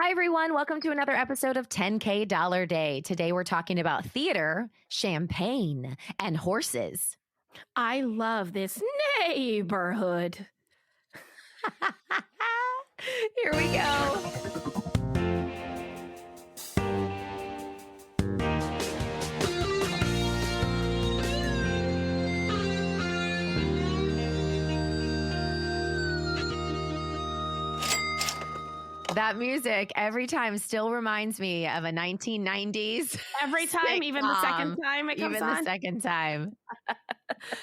Hi, everyone. Welcome to another episode of 10K Dollar Day. Today, we're talking about theater, champagne, and horses. I love this neighborhood. Here we go. That music every time still reminds me of a 1990s. Every time, even the second time it comes on. Even the second time.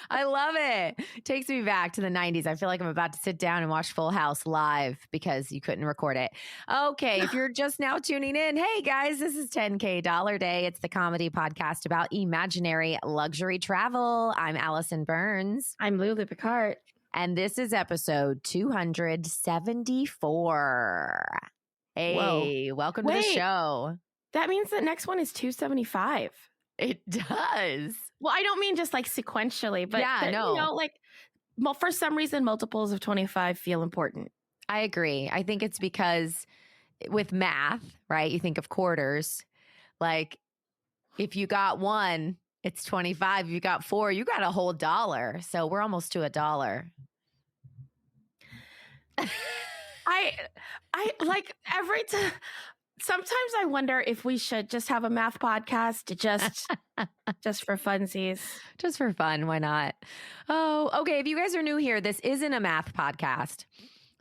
I love it. Takes me back to the 90s. I feel like I'm about to sit down and watch Full House live because you couldn't record it. Okay, if you're just now tuning in, hey guys, this is 10K Dollar Day. It's the comedy podcast about imaginary luxury travel. I'm Alison Burns. I'm Lulu Picard. And this is episode 274. Hey, welcome to the show. That means the next one is 275. It does. Well, I don't mean just like sequentially, but for some reason, multiples of 25 feel important. I agree. I think it's because with math, right? You think of quarters. Like if you got one, it's 25. If you got four, you got a whole dollar. So we're almost to $1. I like every time. Sometimes I wonder if we should just have a math podcast just for funsies. Just for fun. Why not? Oh, okay. If you guys are new here, this isn't a math podcast.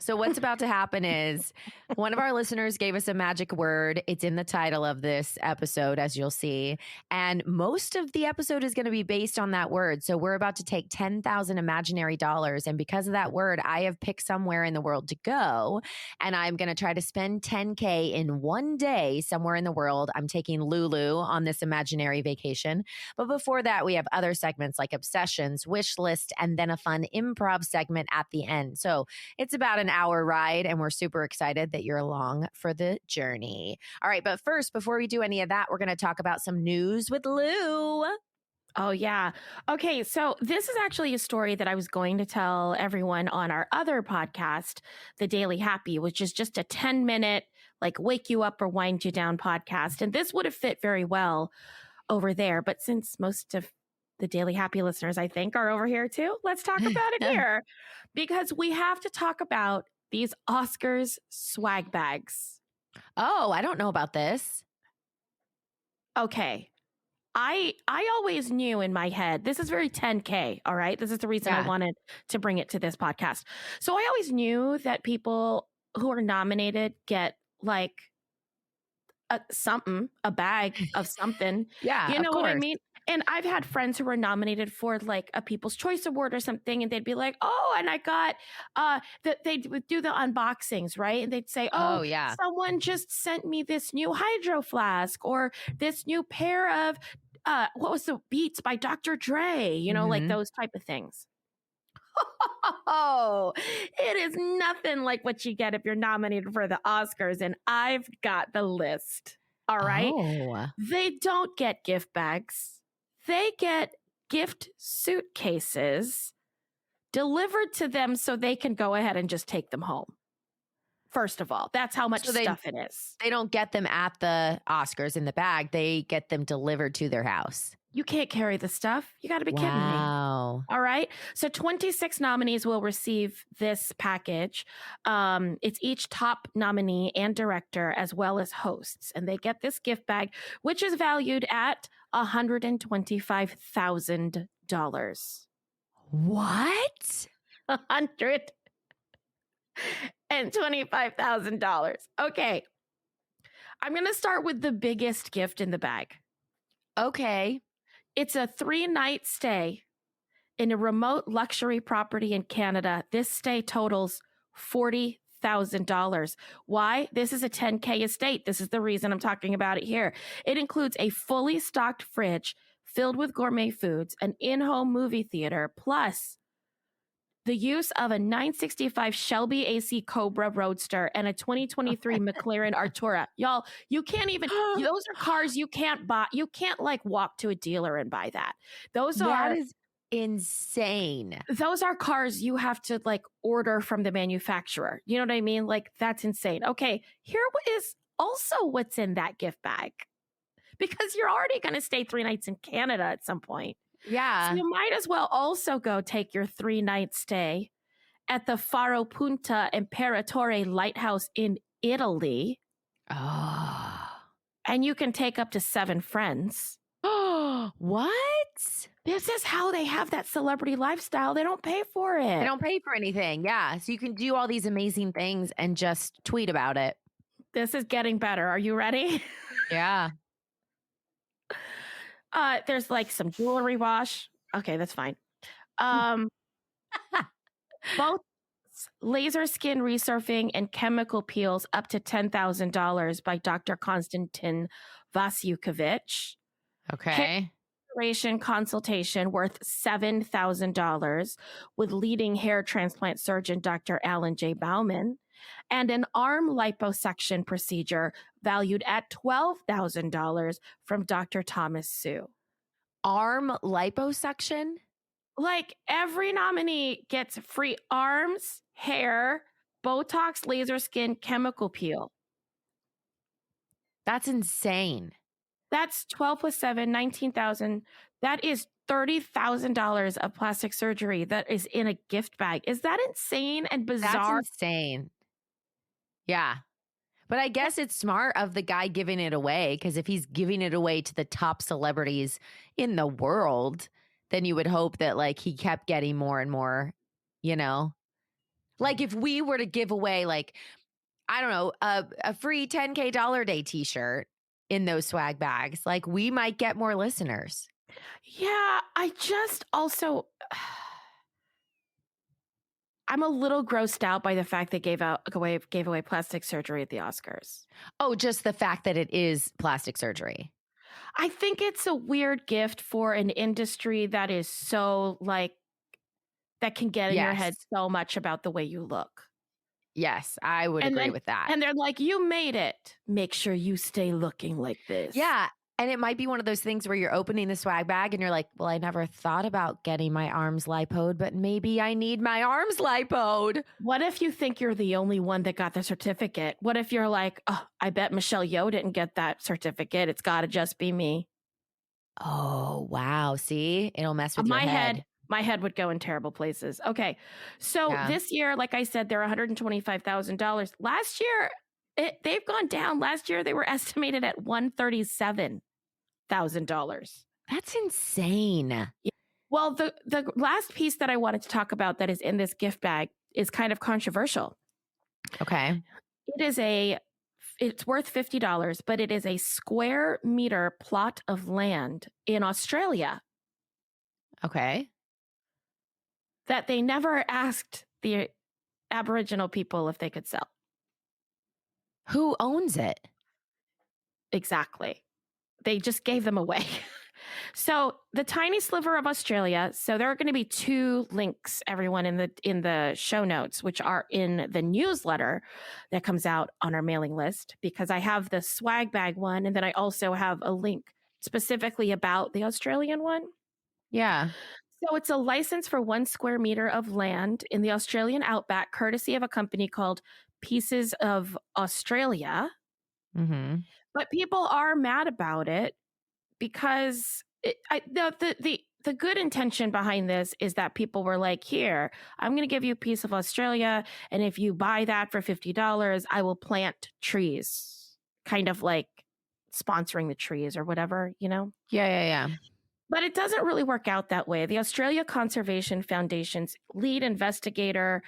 So what's about to happen is one of our listeners gave us a magic word. It's in the title of this episode, as you'll see. And most of the episode is going to be based on that word. So we're about to take 10,000 imaginary dollars. And because of that word, I have picked somewhere in the world to go. And I'm going to try to spend 10K in one day somewhere in the world. I'm taking Lulu on this imaginary vacation. But before that, we have other segments like Obsessions, Wish List, and then a fun improv segment at the end. So it's about an hour ride, and we're super excited that you're along for the journey. All right, but first, before we do any of that, we're going to talk about some news with Lou. Oh, yeah. Okay, so this is actually a story that I was going to tell everyone on our other podcast, The Daily Happy, which is just a 10-minute, like, wake you up or wind you down podcast. And this would have fit very well over there. But since most of the Daily Happy listeners, I think, are over here too, let's talk about it here. Because we have to talk about these Oscars swag bags. Oh, I don't know about this. Okay. I always knew in my head, this is very 10K, all right? This is the reason I wanted to bring it to this podcast. So I always knew that people who are nominated get like a bag of something. Yeah, you know what I mean? And I've had friends who were nominated for like a People's Choice Award or something, and they'd be like, "Oh, and I got they'd do the unboxings, right?" And they'd say, "Oh, yeah, someone just sent me this new hydro flask or this new pair of what was the Beats by Dr. Dre?" You know, like those type of things. Oh, it is nothing like what you get if you're nominated for the Oscars, and I've got the list. All right, they don't get gift bags. They get gift suitcases delivered to them so they can go ahead and just take them home. First of all, that's how much stuff it is. They don't get them at the Oscars in the bag. They get them delivered to their house. You can't carry the stuff. You got to be kidding me. Wow. All right. So 26 nominees will receive this package. It's each top nominee and director as well as hosts. And they get this gift bag, which is valued at $125,000. What? $125,000. Okay. I'm going to start with the biggest gift in the bag. Okay. It's a 3-night stay in a remote luxury property in Canada. This stay totals $40,000. Why? This is a 10K estate. This is the reason I'm talking about it here. It includes a fully stocked fridge filled with gourmet foods, an in-home movie theater, plus the use of a 965 Shelby AC Cobra Roadster and a 2023 McLaren Artura. Y'all, you can't even, those are cars you can't buy. You can't like walk to a dealer and buy that. That is insane. Those are cars you have to like order from the manufacturer. You know what I mean? Like that's insane. Okay, here is also what's in that gift bag because you're already going to stay 3 nights in Canada at some point. So Yeah. you might as well also go take your 3-night stay at the Faro Punta Imperatore Lighthouse in Italy. Oh. And you can take up to 7 friends. What? This is how they have that celebrity lifestyle. They don't pay for it. They don't pay for anything. Yeah. So you can do all these amazing things and just tweet about it. This is getting better. Are you ready? Yeah. There's like some jewelry wash. Okay, that's fine. Both laser skin resurfacing and chemical peels up to $10,000 by Dr. Konstantin Vasiukovich. Okay. Hair consultation worth $7,000 with leading hair transplant surgeon Dr. Alan J. Bauman, and an arm liposuction procedure valued at $12,000 from Dr. Thomas Sue. Arm liposuction? Like every nominee gets free arms, hair, Botox, laser skin, chemical peel. That's insane. That's 12 plus 7, 19,000. That is $30,000 of plastic surgery that is in a gift bag. Is that insane and bizarre? That's insane. Yeah. But I guess it's smart of the guy giving it away, because if he's giving it away to the top celebrities in the world, then you would hope that like he kept getting more and more, you know? Like if we were to give away like, I don't know, a free $10K dollar day t-shirt in those swag bags, like we might get more listeners. Yeah, I just also I'm a little grossed out by the fact they gave away plastic surgery at the Oscars. Oh, just the fact that it is plastic surgery. I think it's a weird gift for an industry that is so like that can get in your head so much about the way you look. Yes, I would agree with that. And they're like, you made it. Make sure you stay looking like this. Yeah. And it might be one of those things where you're opening the swag bag and you're like, well, I never thought about getting my arms lipoed, but maybe I need my arms lipoed. What if you think you're the only one that got the certificate? What if you're like, oh, I bet Michelle Yeoh didn't get that certificate. It's got to just be me. Oh, wow. See, it'll mess with your head. My head would go in terrible places. Okay. So this year, like I said, they're $125,000. Last year, they've gone down. Last year, they were estimated at $137,000. That's insane. Yeah. Well, the last piece that I wanted to talk about that is in this gift bag is kind of controversial. Okay. It's worth $50, but it is a square meter plot of land in Australia. Okay. That they never asked the Aboriginal people if they could sell. Who owns it? Exactly. They just gave them away. So the tiny sliver of Australia. So there are going to be 2 links, everyone, in the show notes, which are in the newsletter that comes out on our mailing list, because I have the swag bag one, and then I also have a link specifically about the Australian one. Yeah. So it's a license for 1 square meter of land in the Australian outback, courtesy of a company called Pieces of Australia. Mm-hmm. But people are mad about it because the good intention behind this is that people were like, here, I'm going to give you a piece of Australia, and if you buy that for $50, I will plant trees. Kind of like sponsoring the trees or whatever, you know? Yeah. But it doesn't really work out that way. The Australia Conservation Foundation's lead investigator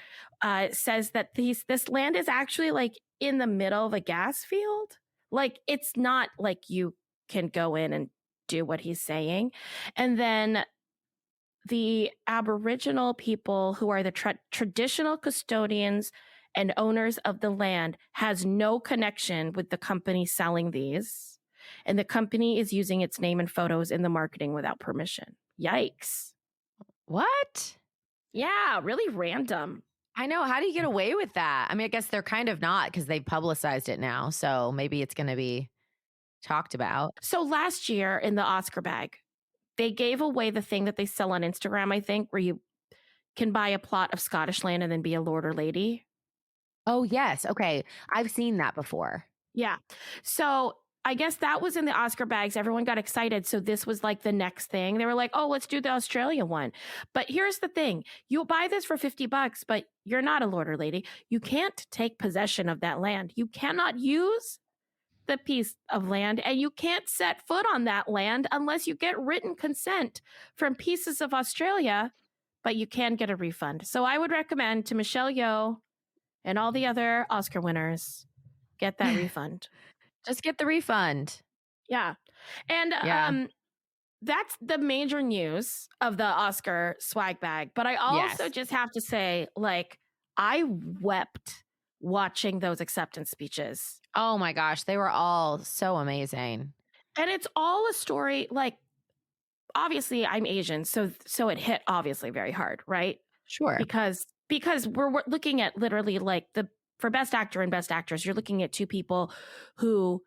says that this land is actually like in the middle of a gas field. Like it's not like you can go in and do what he's saying. And then the Aboriginal people, who are the traditional custodians and owners of the land, has no connection with the company selling these. And the company is using its name and photos in the marketing without permission. Yikes. What? Yeah, really random. I know. How do you get away with that? I mean, I guess they're kind of not, because they've publicized it now. So maybe it's going to be talked about. So last year in the Oscar bag, they gave away the thing that they sell on Instagram, I think, where you can buy a plot of Scottish land and then be a lord or lady. Oh, yes. Okay. I've seen that before. Yeah. So I guess that was in the Oscar bags. Everyone got excited. So this was like the next thing. They were like, oh, let's do the Australia one. But here's the thing. You'll buy this for $50, but you're not a lord or lady. You can't take possession of that land. You cannot use the piece of land, and you can't set foot on that land unless you get written consent from Pieces of Australia, but you can get a refund. So I would recommend to Michelle Yeoh and all the other Oscar winners, get that refund. Just get the refund. Yeah. And that's the major news of the Oscar swag bag. But I also just have to say, like, I wept watching those acceptance speeches. Oh my gosh, they were all so amazing. And it's all a story, like, obviously I'm Asian, so it hit obviously very hard, right? Sure. Because we're looking at literally like for Best Actor and Best Actress, you're looking at two people who,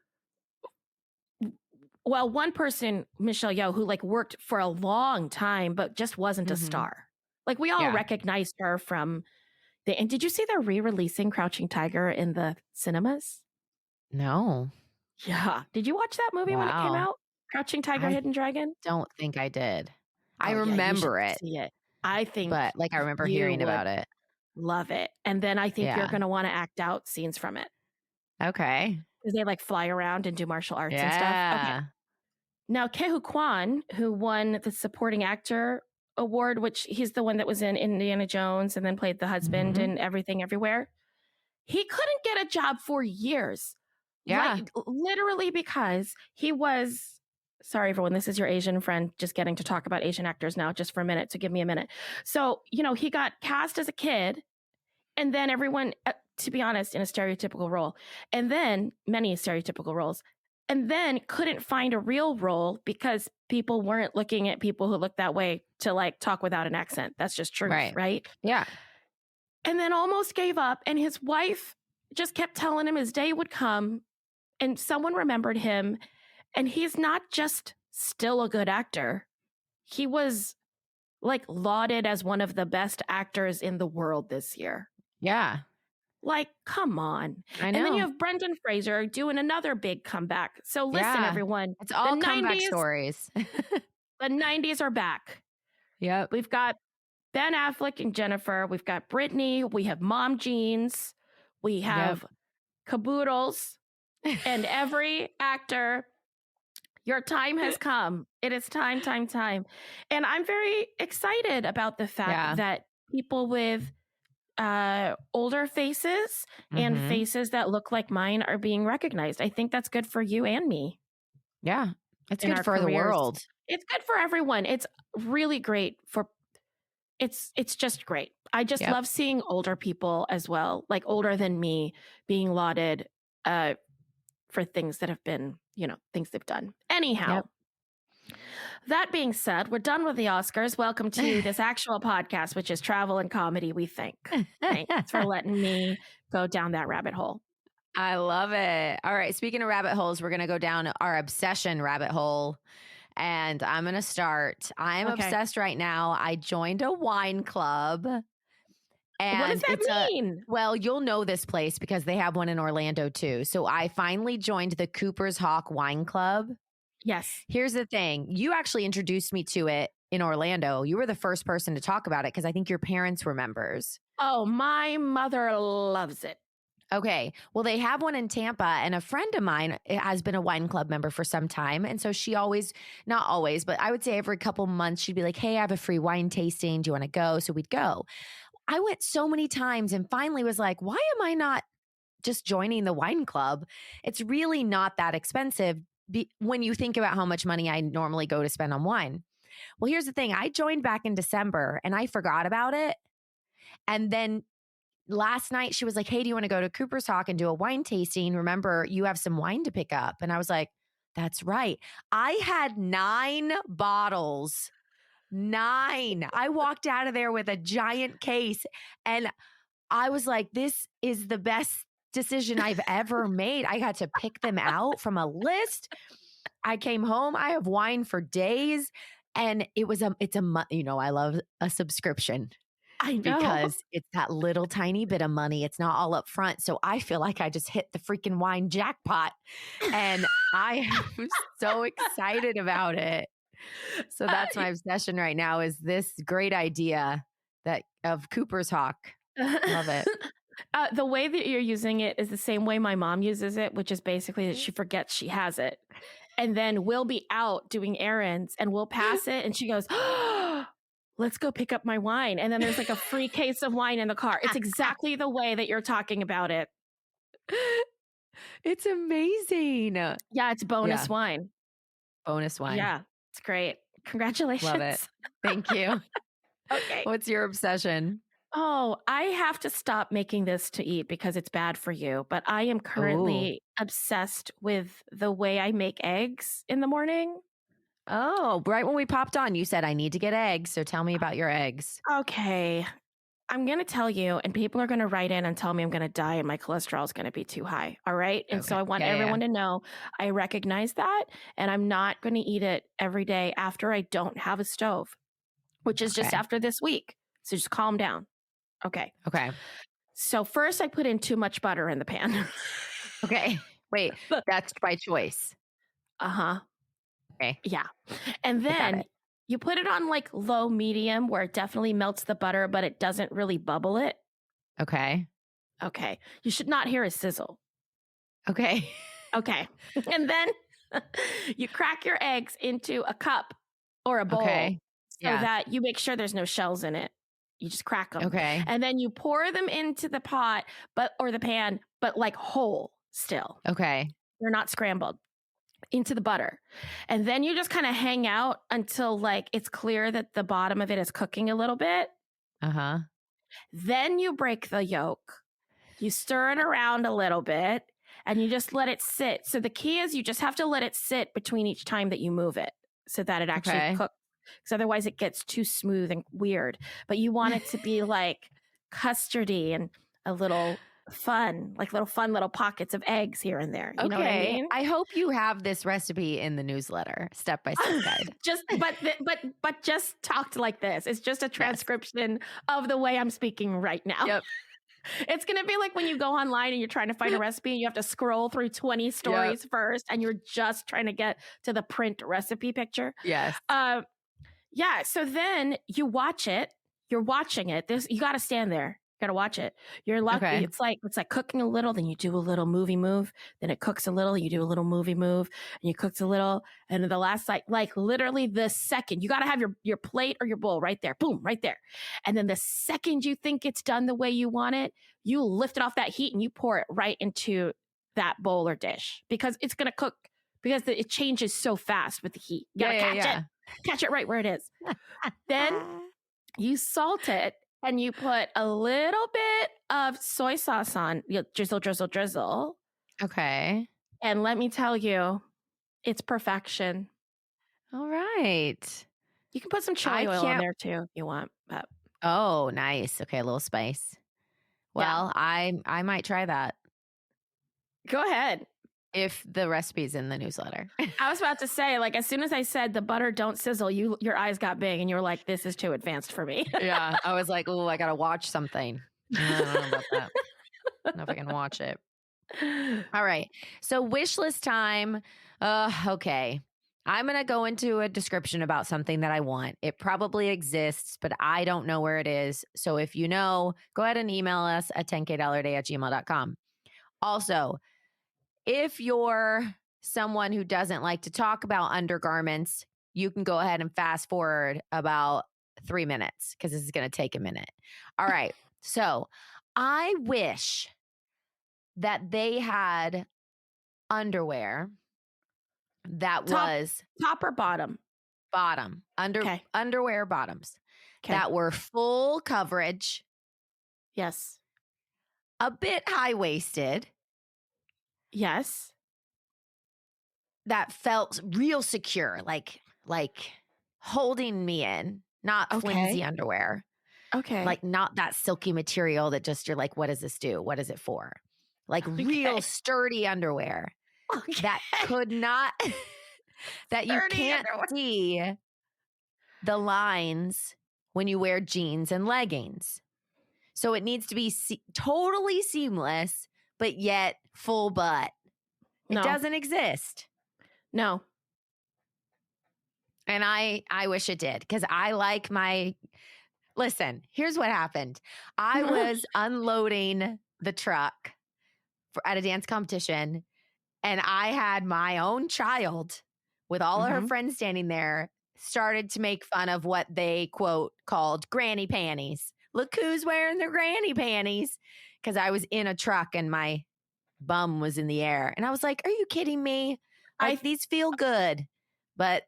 well, one person, Michelle Yeoh, who like worked for a long time, but just wasn't a star. Like we all recognized her from and did you see they're re-releasing Crouching Tiger in the cinemas? No. Yeah. Did you watch that movie when it came out? Crouching Tiger, Hidden Dragon? Don't think I did. I remember it. See it. I think, but like I remember hearing about it. Love it. And then I think you're going to want to act out scenes from it. Okay. Because they like fly around and do martial arts and stuff. Okay. Now, Ke Kwan, who won the supporting actor award, which he's the one that was in Indiana Jones and then played the husband in Everything Everywhere. He couldn't get a job for years. Yeah. Like, literally because he was, sorry everyone, this is your Asian friend just getting to talk about Asian actors now just for a minute, so give me a minute. So, he got cast as a kid and then everyone, to be honest, in a stereotypical role, and then many stereotypical roles, and then couldn't find a real role because people weren't looking at people who looked that way to like talk without an accent. That's just true, right? Yeah. And then almost gave up. And his wife just kept telling him his day would come and someone remembered him. And he's not just still a good actor. He was like lauded as one of the best actors in the world this year. Yeah. Like, come on. I know. And then you have Brendan Fraser doing another big comeback. So listen, everyone. It's all comeback stories. The 90s are back. Yep. We've got Ben Affleck and Jennifer. We've got Britney. We have Mom Jeans. We have Caboodles. And every actor, your time has come. It is time. And I'm very excited about the fact that people with older faces and faces that look like mine are being recognized. I think that's good for you and me. Yeah. It's good for the world. It's good for everyone. It's really great it's just great. I just love seeing older people as well, like older than me, being lauded for things that have been, things they've done. Anyhow, that being said, we're done with the Oscars. Welcome to this actual podcast, which is travel and comedy, we think. Thanks for letting me go down that rabbit hole. I love it. All right. Speaking of rabbit holes, we're going to go down our obsession rabbit hole. And I'm going to start. I'm obsessed right now. I joined a wine club. And what does that mean? Well, you'll know this place because they have one in Orlando too. So I finally joined the Cooper's Hawk Wine Club. Yes. Here's the thing. You actually introduced me to it in Orlando. You were the first person to talk about it because I think your parents were members. Oh, my mother loves it. Okay. Well, they have one in Tampa, and a friend of mine has been a wine club member for some time. And so she always, not always, but I would say every couple months, she'd be like, hey, I have a free wine tasting. Do you want to go? So we'd go. I went so many times and finally was like, why am I not just joining the wine club? It's really not that expensive when you think about how much money I normally go to spend on wine. Well, here's the thing. I joined back in December and I forgot about it. And then last night she was like, hey, do you want to go to Cooper's Hawk and do a wine tasting? Remember, you have some wine to pick up. And I was like, that's right. I had 9 bottles. 9. I walked out of there with a giant case and I was like, this is the best decision I've ever made. I got to pick them out from a list. I came home. I have wine for days. And it's a I love a subscription. I know. because it's that little tiny bit of money. It's not all up front. So I feel like I just hit the freaking wine jackpot and I am so excited about it. So that's my obsession right now is this great idea that of Cooper's Hawk. Love it. The way that you're using it is the same way my mom uses it, which is basically that she forgets she has it. And then we'll be out doing errands and we'll pass it and she goes, oh, let's go pick up my wine. And then there's like a free case of wine in the car. It's exactly the way that you're talking about it. It's amazing. Yeah, it's bonus wine. Bonus wine. Yeah, it's great. Congratulations. Love it. Thank you. Okay. What's your obsession? Oh, I have to stop making this to eat because it's bad for you. But I am currently obsessed with the way I make eggs in the morning. Oh, right when we popped on, you said I need to get eggs. So tell me about your eggs. Okay. I'm going to tell you, and people are going to write in and tell me I'm going to die and my cholesterol is going to be too high. All right. And so I want everyone to know I recognize that. And I'm not going to eat it every day after I don't have a stove, which is just after this week. So just calm down. Okay. Okay. So first I put in too much butter in the pan. Okay. Wait, that's by choice. Uh-huh. Okay. Yeah. And then you put it on like low medium where it definitely melts the butter, but it doesn't really bubble it. Okay. Okay. You should not hear a sizzle. Okay. Okay. And then you crack your eggs into a cup or a bowl so that you make sure there's no shells in it. You just crack them. Okay. And then you pour them into the pot, or the pan, but like whole still. Okay. They're not scrambled, into the butter. And then you just kind of hang out until like it's clear that the bottom of it is cooking a little bit. Uh-huh. Then you break the yolk. You stir it around a little bit and you just let it sit. So the key is you just have to let it sit between each time that you move it so that it actually cooks. Because otherwise it gets too smooth and weird. But you want it to be like custardy and a little fun, like little pockets of eggs here and there. You know what I mean? I hope you have this recipe in the newsletter, step-by-step guide. But just talked like this. It's just a transcription of the way I'm speaking right now. Yep. It's going to be like when you go online and you're trying to find a recipe and you have to scroll through 20 stories first and you're just trying to get to the print recipe picture. Yes. Yeah. So then you watch it. You're watching it. You got to stand there. You got to watch it. You're lucky. It's like cooking a little. Then you do a little movie move. Then it cooks a little. You do a little movie move, and you cooks a little. And the last like literally the second you got to have your plate or your bowl right there. Boom, right there. And then the second you think it's done the way you want it, you lift it off that heat and you pour it right into that bowl or dish because it's gonna cook. Because it changes so fast with the heat. You gotta catch it right where it is. Then you salt it and you put a little bit of soy sauce on. You drizzle. Okay. And let me tell you, it's perfection. All right. You can put some chili oil in there too if you want. But. Oh, nice. Okay, a little spice. Well, I might try that. Go ahead. If the recipe's in the newsletter. I was about to say, like, as soon as I said the butter don't sizzle, your eyes got big and you were like, this is too advanced for me. Yeah. I was like, oh, I got to watch something. I don't know about that. I don't know if I can watch it. All right. So wish list time. Okay. I'm going to go into a description about something that I want. It probably exists, but I don't know where it is. So if you know, go ahead and email us at 10kdollarday@gmail.com. Also, if you're someone who doesn't like to talk about undergarments, you can go ahead and fast forward about 3 minutes because this is going to take a minute. All right. So I wish that they had underwear that was top or bottom? Bottom. Underwear bottoms that were full coverage. Yes. A bit high-waisted. Yes. That felt real secure, like holding me in, not flimsy underwear. Okay. Like not that silky material that just you're like, what does this do? What is it for? Like real sturdy underwear that could not, that you can't see the lines when you wear jeans and leggings. So it needs to be totally seamless, but yet full butt. It doesn't exist. No. And I wish it did, because I like my... Listen, here's what happened. I was unloading the truck at a dance competition, and I had my own child with all of her friends standing there, started to make fun of what they, quote, called granny panties. Look who's wearing their granny panties. Because I was in a truck and my bum was in the air. And I was like, are you kidding me? Like, these feel good. But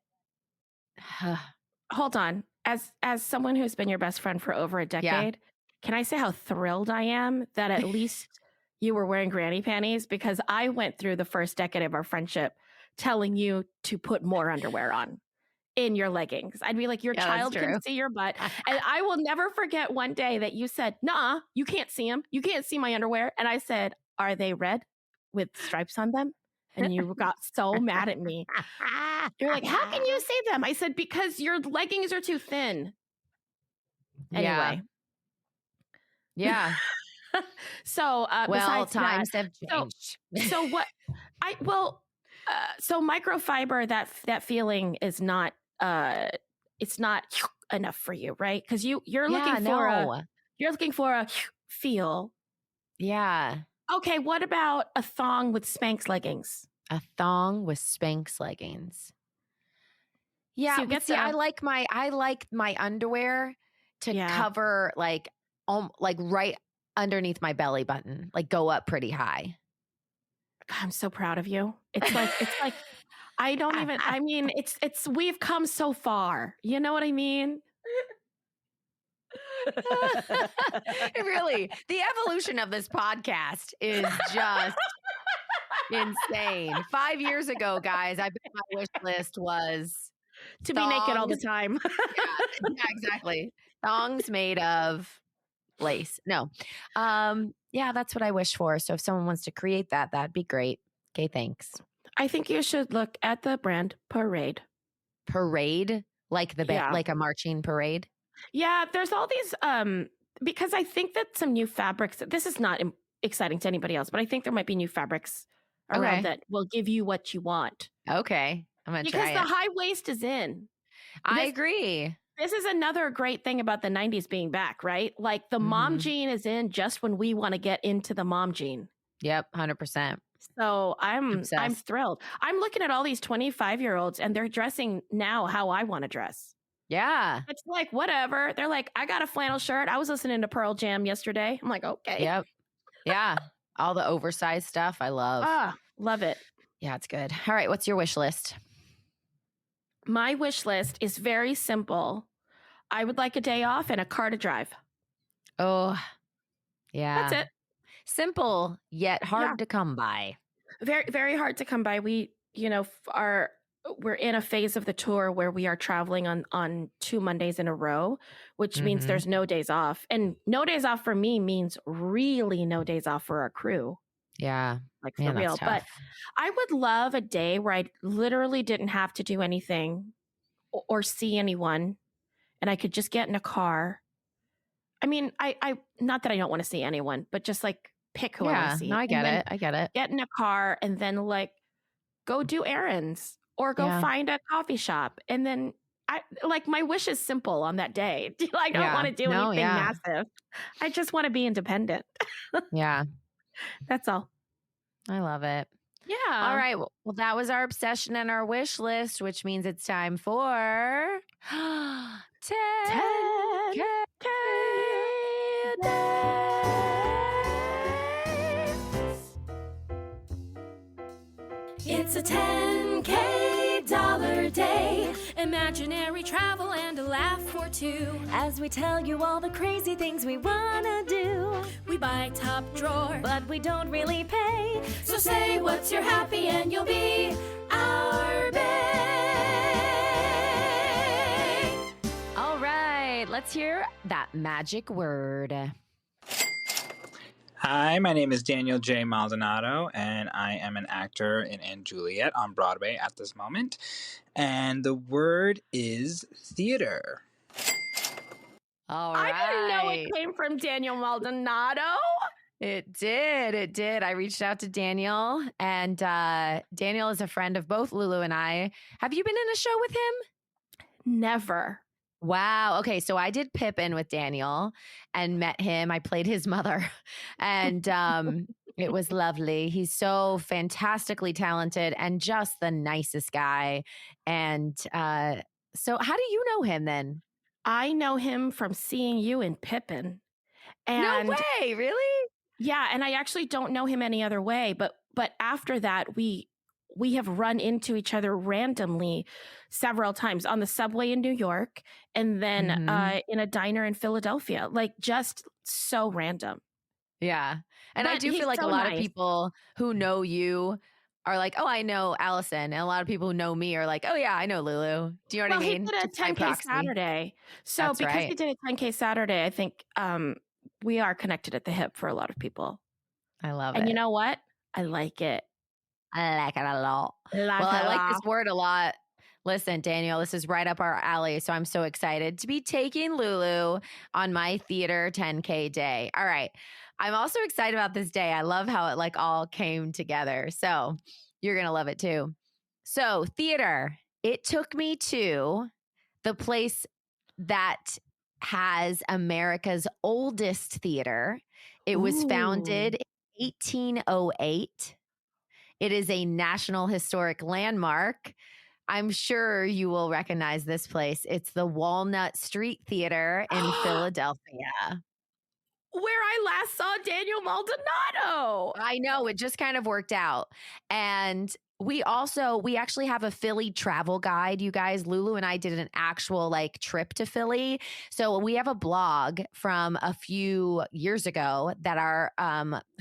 hold on. As someone who's been your best friend for over a decade, can I say how thrilled I am that at least you were wearing granny panties? Because I went through the first decade of our friendship telling you to put more underwear on in your leggings. I'd be like, your child can see your butt. And I will never forget one day that you said, nah, you can't see them. You can't see my underwear. And I said, are they red with stripes on them? And you got so mad at me. You're like, how can you see them? I said, because your leggings are too thin. Anyway. Yeah. So, well, times have changed. So what so microfiber, that feeling is not, it's not enough for you, right? Because you're looking for a feel. Yeah. Okay, what about a thong with Spanx leggings? A thong with Spanx leggings. Yeah, so I like my underwear to cover like right underneath my belly button, like go up pretty high. I'm so proud of you. It's like we've come so far. You know what I mean? Really, the evolution of this podcast is just insane. 5 years ago, guys, I bet my wish list was to be naked all the time. yeah, exactly. Thongs made of lace. No. Yeah, that's what I wish for. So if someone wants to create that, that'd be great. Okay, thanks. I think you should look at the brand Parade. Parade? Like like a marching parade? Yeah, there's all these because I think that some new fabrics, this is not exciting to anybody else, but I think there might be new fabrics around that will give you what you want. Okay. I'm going to try it. Because the high waist is in. I agree. This is another great thing about the 90s being back, right? Like the mom jean is in just when we want to get into the mom jean. Yep, 100%. So I'm thrilled. I'm looking at all these 25-year-olds and they're dressing now how I want to dress. Yeah. It's like, whatever. They're like, I got a flannel shirt. I was listening to Pearl Jam yesterday. I'm like, okay. Yep. Yeah. All the oversized stuff I love. Love it. Yeah, it's good. All right. What's your wish list? My wish list is very simple. I would like a day off and a car to drive. Oh, yeah. That's it. Simple, yet hard to come by. Very, very hard to come by. We, we're in a phase of the tour where we are traveling on 2 Mondays in a row, which means there's no days off. And no days off for me means really no days off for our crew. Yeah. Like, for real. But I would love a day where I literally didn't have to do anything or see anyone, and I could just get in a car. I mean, I not that I don't want to see anyone, but just like pick who I want to see. No, I get it. Get in a car and then like go do errands or go find a coffee shop. And then my wish is simple on that day. I don't want to do anything massive. I just want to be independent. Yeah. That's all. I love it. Yeah. All right. Well, that was our obsession and our wish list, which means it's time for 10K It's a $10K day. Imaginary travel and a laugh or two. As we tell you all the crazy things we wanna do. We buy top drawer, but we don't really pay. So say what's your happy and you'll be our bae. All right, let's hear that magic word. Hi, my name is Daniel Maldonado, and I am an actor in JULIET on Broadway at this moment. And the word is theater. All I didn't know right. it came from Daniel Maldonado. It did. It did. I reached out to Daniel, and Daniel is a friend of both Lulu and I. Have you been in a show with him? Never. Wow. Okay. So I did Pippin with Daniel and met him. I played his mother, and it was lovely. He's so fantastically talented and just the nicest guy. And so, how do you know him then? I know him from seeing you in Pippin. And No way. Really? yeah, and I actually don't know him any other way, but after that we have run into each other randomly several times on the subway in New York and then in a diner in Philadelphia. Like just so random. Yeah. And I But do he's feel like so a lot of nice. people who know you are like, oh, I know Alison. And a lot of people who know me are like, oh, yeah, I know Lulu. Do you know what I mean? He did a Just by 10K proxy. Saturday. So That's because right. he did a 10K Saturday, I think we are connected at the hip for a lot of people. I love And it. you know what? I like it. I like it a lot. I like this word a lot. Listen, Daniel, this is right up our alley. So I'm so excited to be taking Lulu on my theater 10K day. All right. I'm also excited about this day. I love how it like all came together. So you're going to love it too. So theater, it took me to the place that has America's oldest theater. It was founded in 1808. It is a National Historic Landmark. I'm sure you will recognize this place. It's the Walnut Street Theater in Philadelphia. Where I last saw Daniel Maldonado. I know, it just kind of worked out. And we actually have a Philly travel guide, you guys. Lulu and I did an actual like trip to Philly. So we have a blog from a few years ago that our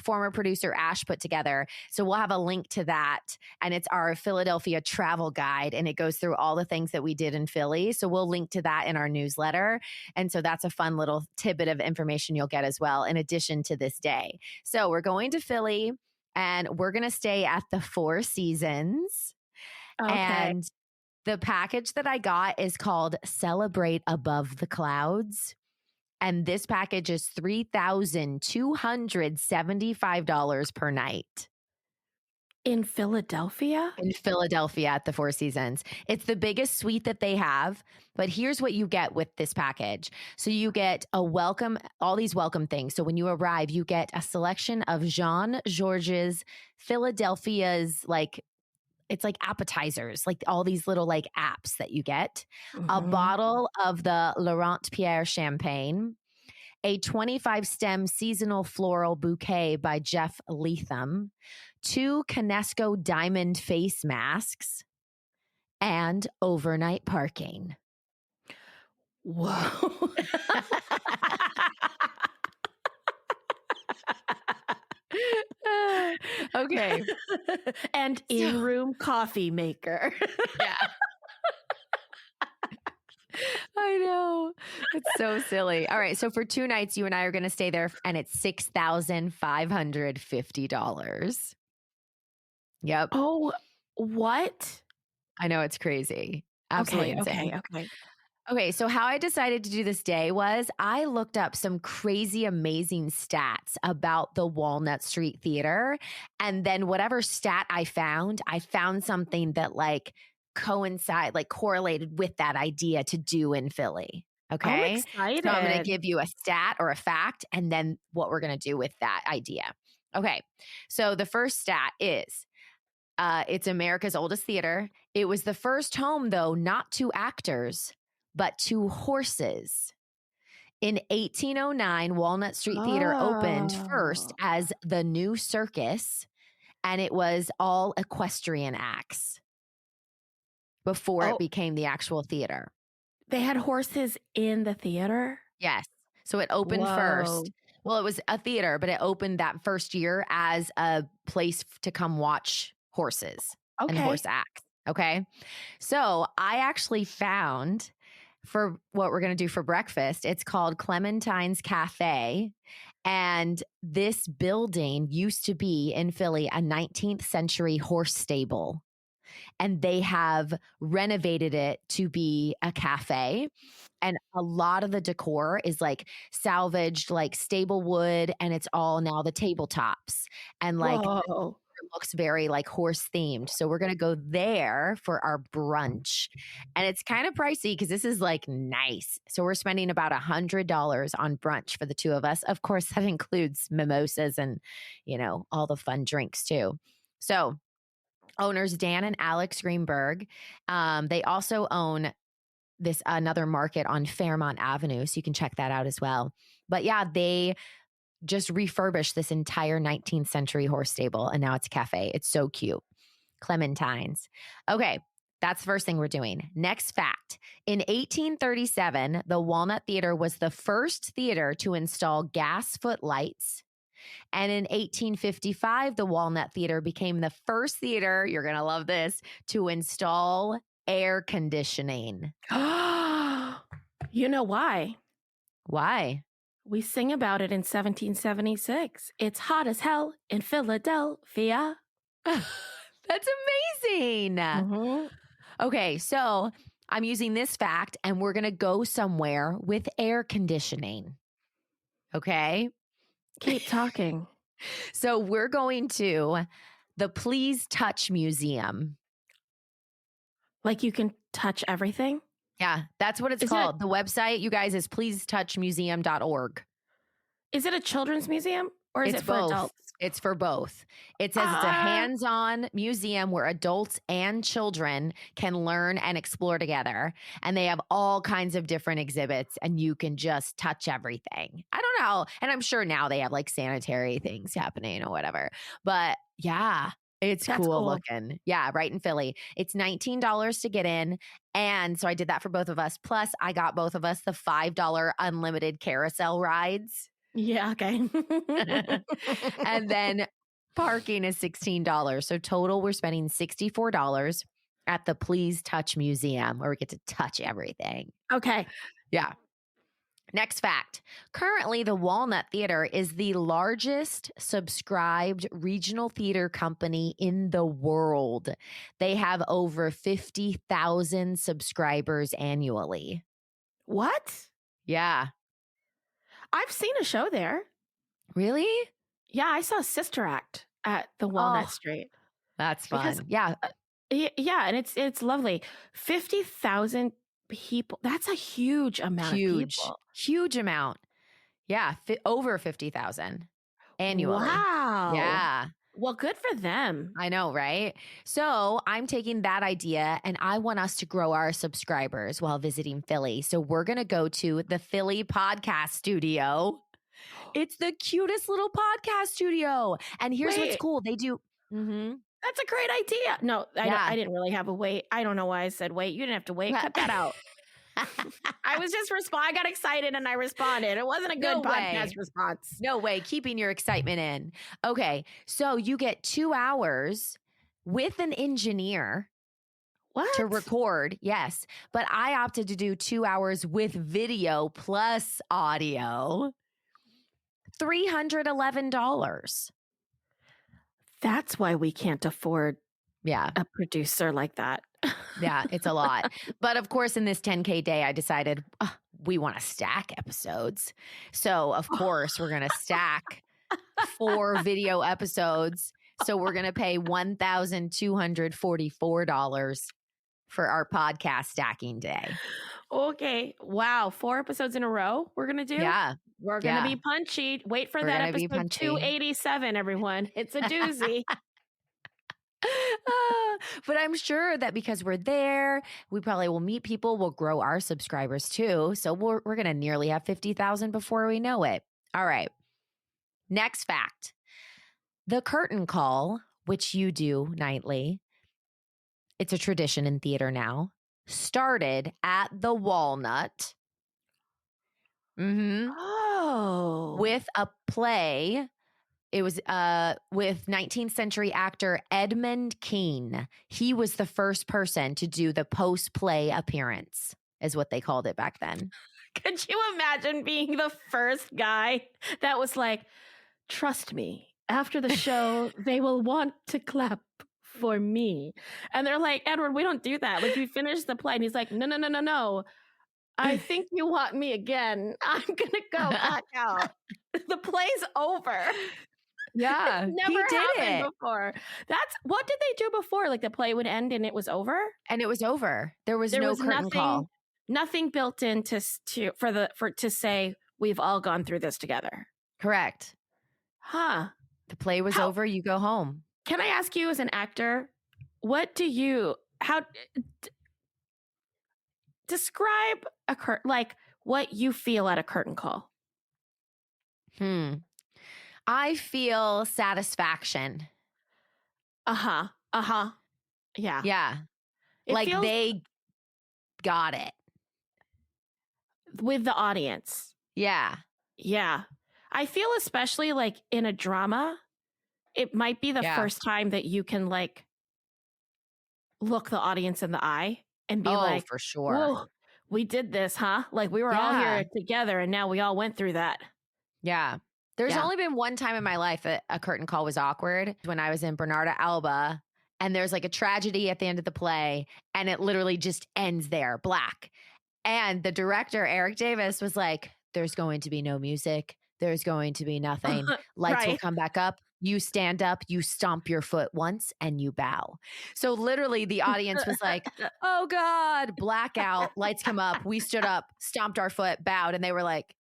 former producer Ash put together. So we'll have a link to that. And it's our Philadelphia travel guide. And it goes through all the things that we did in Philly. So we'll link to that in our newsletter. And so that's a fun little tidbit of information you'll get as well, in addition to this day. So we're going to Philly. And we're going to stay at the Four Seasons. Okay. And the package that I got is called Celebrate Above the Clouds. And this package is $3,275 per night. In Philadelphia? In Philadelphia at the Four Seasons. It's the biggest suite that they have, but here's what you get with this package. So you get a welcome, all these welcome things. So when you arrive, you get a selection of Jean-Georges Philadelphia's it's like appetizers, like all these little like apps that you get, a bottle of the Laurent Pierre champagne, a 25 stem seasonal floral bouquet by Jeff Leatham, 2 Canesco diamond face masks, and overnight parking. Whoa. Okay. And in-room coffee maker. Yeah. I know. It's so silly. All right. So for 2 nights, you and I are going to stay there, and it's $6,550. Yep. Oh, what? I know, it's crazy. Absolutely insane. Okay. Okay, so how I decided to do this day was I looked up some crazy, amazing stats about the Walnut Street Theater. And then whatever stat I found something that correlated with that idea to do in Philly. Okay. I'm excited. So I'm going to give you a stat or a fact, and then what we're going to do with that idea. Okay. So the first stat is it's America's oldest theater. It was the first home, though, not to actors, but to horses. In 1809, Walnut Street Theater opened first as the New Circus, and it was all equestrian acts before it became the actual theater. They had horses in the theater? Yes. So it opened first. Well, it was a theater, but it opened that first year as a place to come watch horses and horse acts. Okay. So I actually found, for what we're going to do for breakfast, it's called Clementine's Cafe. And this building used to be in Philly a 19th century horse stable. and they have renovated it to be a cafe. And a lot of the decor is like salvaged, like stable wood, and it's all now the tabletops. And like Whoa. it looks very like horse themed. So we're going to go there for our brunch. And it's kind of pricey because this is like nice. So we're spending about $100 on brunch for the two of us. Of course, that includes mimosas and, you know, all the fun drinks too. So owners Dan and Alex Greenberg, they also own this another market on Fairmont Avenue. So you can check that out as well. But yeah, they just refurbished this entire 19th century horse stable and now it's a cafe. It's so cute. Clementines. Okay, that's the first thing we're doing. Next fact. In 1837, the Walnut Theater was the first theater to install gas footlights. And in 1855, the Walnut Theater became the first theater, you're going to love this, to install air conditioning. You know why? Why? We sing about it in 1776. It's hot as hell in Philadelphia. That's amazing. Mm-hmm. Okay, so I'm using this fact and we're going to go somewhere with air conditioning. Okay? Keep talking. So we're going to the Please Touch Museum. Like you can touch everything? Yeah, that's what it's called. The website, you guys, is pleasetouchmuseum.org. Is it a children's museum or is it for both. adults? It's for both. It says it's a hands-on museum where adults and children can learn and explore together. And they have all kinds of different exhibits and you can just touch everything. I don't know. And I'm sure now they have like sanitary things happening or whatever. But yeah, it's cool looking. Yeah, right in Philly. It's $19 to get in. And so I did that for both of us. Plus, I got both of us the $5 unlimited carousel rides. Yeah, okay. And then parking is $16. So total, we're spending $64 at the Please Touch Museum where we get to touch everything. Okay. Yeah. Next fact. Currently, the Walnut Theater is the largest subscribed regional theater company in the world. They have over 50,000 subscribers annually. What? Yeah. I've seen a show there. Really? Yeah, I saw Sister Act at the Walnut Street. That's fun. Because, yeah. Yeah, and it's lovely. 50,000 people. That's a huge amount of people. Huge amount. Yeah, over 50,000 annually. Wow. Yeah. Well, good for them. I know, right? So I'm taking that idea and I want us to grow our subscribers while visiting Philly. So we're going to go to the Philly Podcast Studio. It's the cutest little podcast studio. And here's what's cool. They do. That's a great idea. No, I didn't really have a wait. I don't know why I said wait. You didn't have to wait. Cut that out. I was just I got excited and I responded. It wasn't a good podcast response. No way. Keeping your excitement in. Okay. So you get 2 hours with an engineer. What? To record. Yes. But I opted to do 2 hours with video plus audio. $311. That's why we can't afford a producer like that. Yeah, it's a lot. But of course, in this 10K day, I decided we want to stack episodes. So of course, we're going to stack 4 video episodes. So we're going to pay $1,244 for our podcast stacking day. Okay. Wow. 4 episodes in a row we're going to do? Yeah. We're going to be punchy. Wait for that episode 287, everyone. It's a doozy. But I'm sure that because we're there, we probably will meet people, we'll grow our subscribers too. So we're going to nearly have 50,000 before we know it. All right. Next fact. The curtain call, which you do nightly, it's a tradition in theater now, started at the Walnut. Oh. With a play. It was with 19th century actor Edmund Kean. He was the first person to do the post-play appearance, is what they called it back then. Could you imagine being the first guy that was like, trust me, after the show, they will want to clap for me. And they're like, Edward, we don't do that. Like, we finished the play. And he's like, no. I think you want me again. I'm going to go back out. The play's over. Yeah, Never he did happened it. before. That's what did they do before? Like the play would end and it was over? And it was over. There was no curtain call. Nothing built in to say we've all gone through this together. Correct. Huh. The play was over. You go home. Can I ask you as an actor, describe what you feel at a curtain call? I feel satisfaction. Yeah. Yeah. They got it. With the audience. Yeah. Yeah. I feel especially like in a drama, it might be the first time that you can like look the audience in the eye and be like, for sure. Whoa, we did this, huh? Like we were all here together and now we all went through that. Yeah. There's only been one time in my life that a curtain call was awkward, when I was in Bernarda Alba, and there's like a tragedy at the end of the play and it literally just ends there, black. And the director, Eric Davis, was like, there's going to be no music. There's going to be nothing. Lights will come back up. You stand up, you stomp your foot once, and you bow. So literally the audience was like, oh God, blackout, lights come up. We stood up, stomped our foot, bowed, and they were like,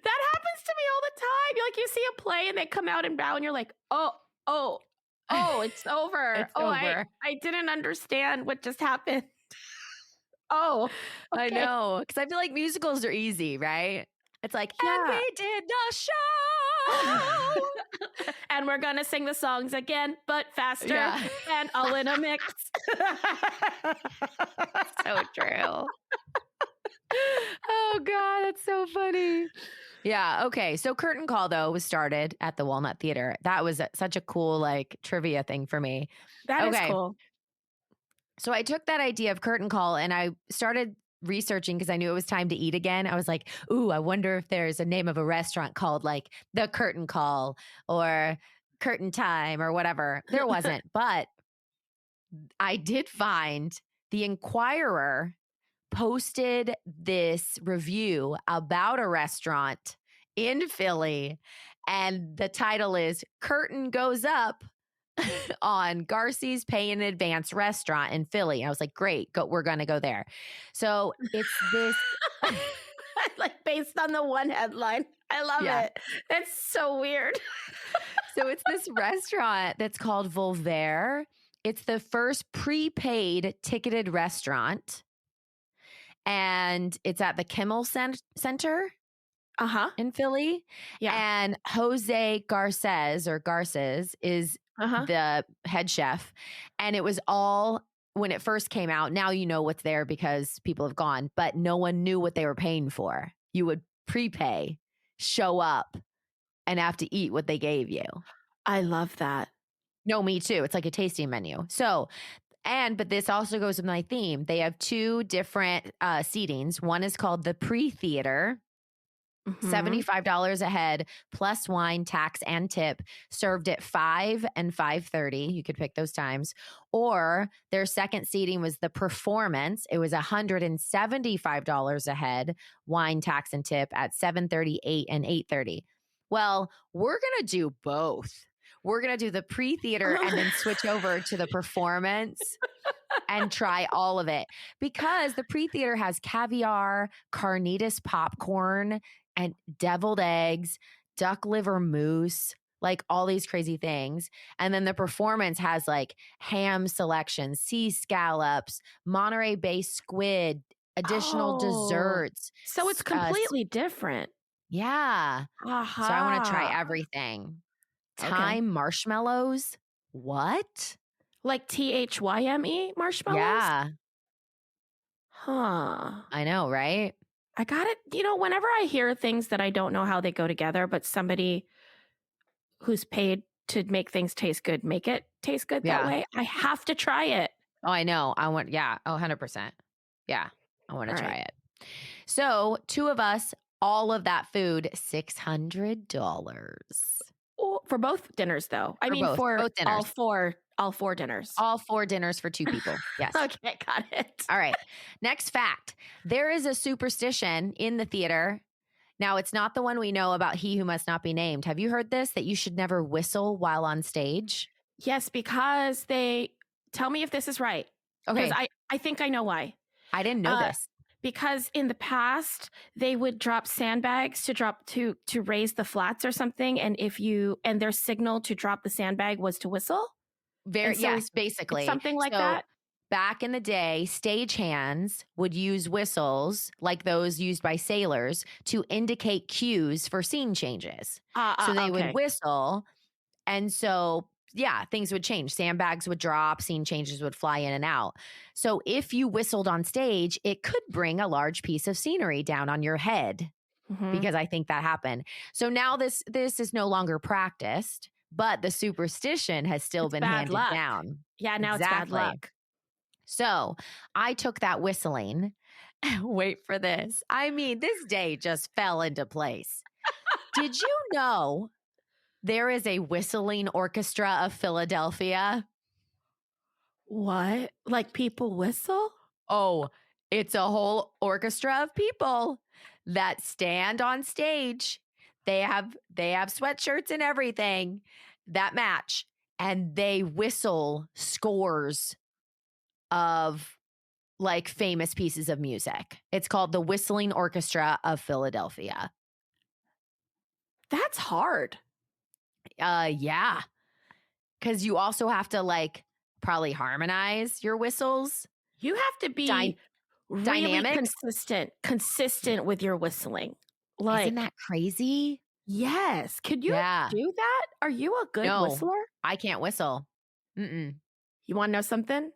That happens to me all the time. You see a play and they come out and bow and you're like, oh, it's over. It's over. I didn't understand what just happened. Oh, okay. I know. Because I feel like musicals are easy, right? It's like, and we did the show. And we're going to sing the songs again, but faster and all in a mix. So true. Oh God, that's so funny. Yeah. Okay. So curtain call though was started at the Walnut Theater. That was such a cool like trivia thing for me. That is cool. So I took that idea of curtain call and I started researching because I knew it was time to eat again. I was like, ooh, I wonder if there's a name of a restaurant called like the Curtain Call or Curtain Time or whatever. There wasn't, but I did find the Inquirer posted this review about a restaurant in Philly, and the title is Curtain Goes Up on Garcie's Pay in Advance restaurant in Philly. I was like, great, we're going to go there. So it's this like based on the one headline. I love it. It's so weird. So it's this restaurant that's called Voltaire. It's the first prepaid ticketed restaurant. And it's at the Kimmel Center in Philly. Yeah. And Jose Garces is the head chef. And it was all, when it first came out, now you know what's there because people have gone, but no one knew what they were paying for. You would prepay, show up, and have to eat what they gave you. I love that. No, me too. It's like a tasting menu. So, but this also goes with my theme. They have two different seatings. One is called the pre-theater, $75 a head, plus wine, tax, and tip, served at 5 and 5:30. You could pick those times. Or their second seating was the performance. It was $175 a head, wine, tax, and tip at 7:30, 8, and 8:30. Well, we're going to do both. We're going to do the pre-theater and then switch over to the performance and try all of it. Because the pre-theater has caviar, carnitas popcorn, and deviled eggs, duck liver mousse, like all these crazy things. And then the performance has like ham selection, sea scallops, Monterey Bay squid, additional desserts. So it's completely different. Yeah. So I want to try everything. Thyme marshmallows? What? Like THYME marshmallows? Yeah. Huh. I know, right? I got it. Whenever I hear things that I don't know how they go together, but somebody who's paid to make things taste good, make it taste good that way, I have to try it. Oh, I know. 100%. Yeah. I want to try it. So 2 of us all of that food $600. For both dinners, though. I mean, both dinners. all four dinners. All 4 dinners for 2 people. Yes. Okay, got it. All right. Next fact. There is a superstition in the theater. Now, it's not the one we know about he who must not be named. Have you heard this? That you should never whistle while on stage? Yes, because tell me if this is right. Okay. Because I think I know why. I didn't know this. Because in the past they would drop sandbags to raise the flats or something, and their signal to drop the sandbag was to whistle. Yes, basically something like that. Back in the day, stagehands would use whistles like those used by sailors to indicate cues for scene changes. So they would whistle, and so things would change. Sandbags would drop, scene changes would fly in and out. So if you whistled on stage, it could bring a large piece of scenery down on your head, because I think that happened. So now this is no longer practiced, but the superstition has still been handed down. Yeah, now it's bad luck. So I took that whistling. Wait for this. I mean, this day just fell into place. Did you know there is a whistling orchestra of Philadelphia? What? Like people whistle? Oh, it's a whole orchestra of people that stand on stage. They have sweatshirts and everything that match, and they whistle scores of like famous pieces of music. It's called the Whistling Orchestra of Philadelphia. That's hard. Yeah. Because you also have to like probably harmonize your whistles. You have to be really dynamic, consistent with your whistling. Like, isn't that crazy? Yes. Could you do that? Are you a good whistler? I can't whistle. Mm-mm. You want to know something?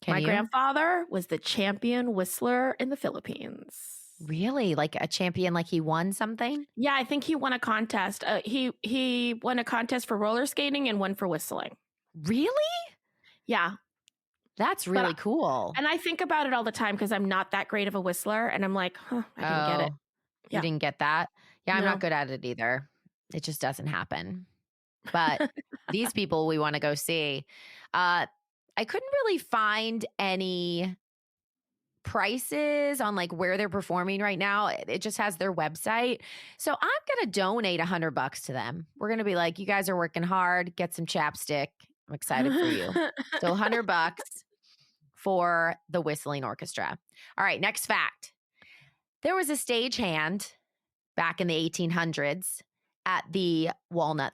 My grandfather was the champion whistler in the Philippines. Really? Like a champion, like he won something? Yeah, I think he won a contest. He won a contest for roller skating and one for whistling. Really? Yeah. That's really cool. And I think about it all the time because I'm not that great of a whistler. And I'm like, I didn't get it. You didn't get that? Yeah, I'm not good at it either. It just doesn't happen. But these people we want to go see. I couldn't really find any prices on like where they're performing right now. It just has their website. So I'm going to donate $100 to them. We're going to be like, you guys are working hard. Get some chapstick. I'm excited for you. So $100 for the Whistling Orchestra. All right, next fact. There was a stagehand back in the 1800s at the Walnut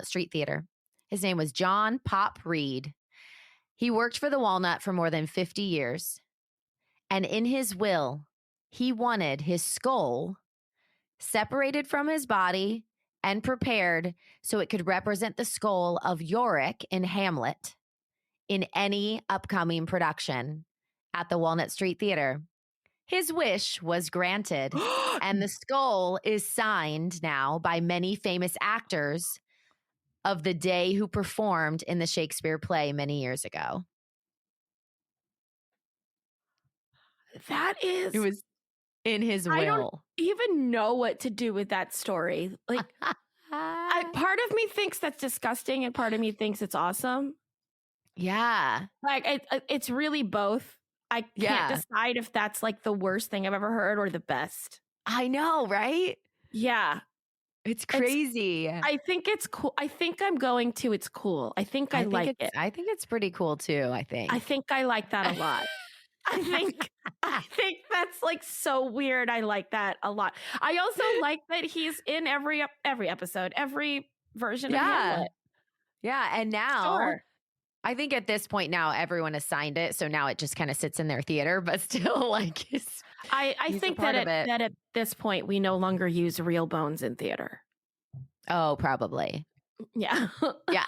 Street Theater. His name was John Pop Reed. He worked for the Walnut for more than 50 years. And in his will, he wanted his skull separated from his body and prepared so it could represent the skull of Yorick in Hamlet in any upcoming production at the Walnut Street Theater. His wish was granted, and the skull is signed now by many famous actors of the day who performed in the Shakespeare play many years ago. It was in his will. I don't even know what to do with that story. Like, part of me thinks that's disgusting, and part of me thinks it's awesome. Yeah, like it's really both. I can't decide if that's like the worst thing I've ever heard or the best. I know, right? Yeah. It's crazy. I think it's cool. I think I'm going to. It's cool. I think I like it. I think it's pretty cool too. I think I like that a lot. I think that's like so weird. I like that a lot. I also like that he's in every episode, every version of Hamlet. Yeah, and now I think at this point now everyone has signed it, so now it just kind of sits in their theater, but still like I think that at this point we no longer use real bones in theater. Oh, probably. Yeah. Yeah.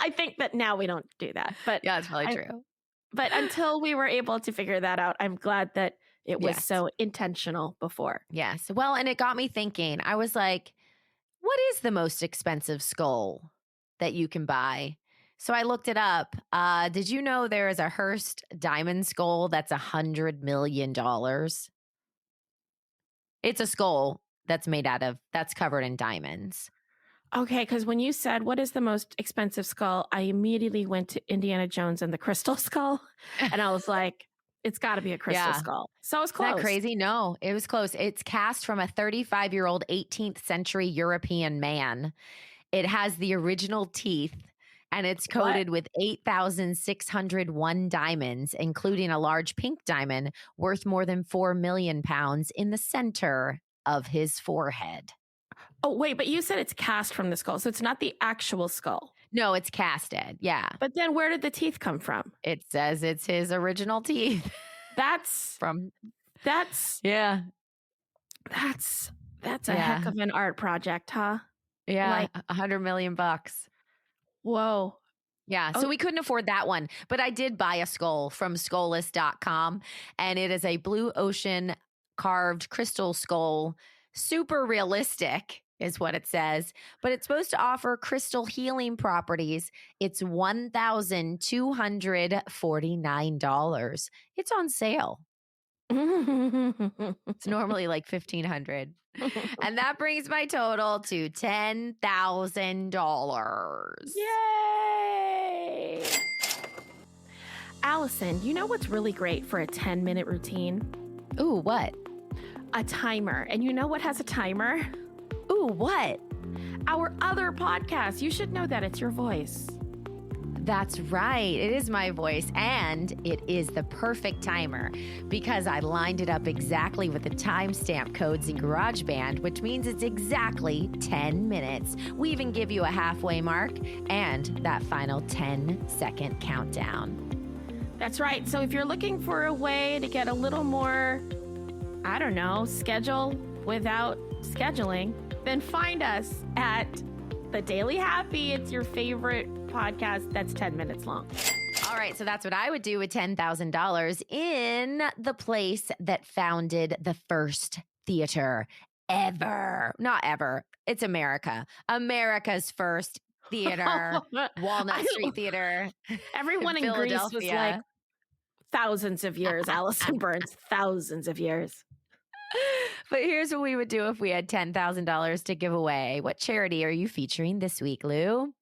I think that now we don't do that. But yeah, it's probably true. But until we were able to figure that out, I'm glad that it was so intentional before. Yes. Well, and it got me thinking. I was like, what is the most expensive skull that you can buy? So I looked it up. Did you know there is a Hearst diamond skull that's $100 million? It's a skull that's covered in diamonds. Okay, because when you said, what is the most expensive skull, I immediately went to Indiana Jones and the Crystal Skull. And I was like, it's got to be a crystal skull. So it's close. Isn't that crazy? No, it was close. It's cast from a 35-year-old 18th century European man. It has the original teeth, and it's coated with 8,601 diamonds, including a large pink diamond worth more than 4 million pounds in the center of his forehead. Oh, wait, but you said it's cast from the skull. So it's not the actual skull. No, it's casted. Yeah. But then where did the teeth come from? It says it's his original teeth. That's a heck of an art project, huh? Yeah. Like $100 million. Whoa. Yeah. So we couldn't afford that one, but I did buy a skull from skullless.com, and it is a blue ocean carved crystal skull. Super realistic is what it says, but it's supposed to offer crystal healing properties. It's $1,249. It's on sale. It's normally like $1,500. And that brings my total to $10,000. Yay! Alison, you know what's really great for a 10-minute routine? Ooh, what? A timer. And you know what has a timer? Ooh, what? Our other podcast. You should know that. It's your voice. That's right. It is my voice, and it is the perfect timer because I lined it up exactly with the timestamp codes in GarageBand, which means it's exactly 10 minutes. We even give you a halfway mark and that final 10-second countdown. That's right. So if you're looking for a way to get a little more, I don't know, schedule without scheduling, then find us at The Daily Happy. It's your favorite podcast that's 10 minutes long. All right, so that's what I would do with $10,000 in the place that founded the first theater ever. Not ever. It's America. America's first theater. Walnut Street Theater. Everyone in Greece was like, thousands of years, Alison Burns, thousands of years. But here's what we would do if we had $10,000 to give away. What charity are you featuring this week, Lou?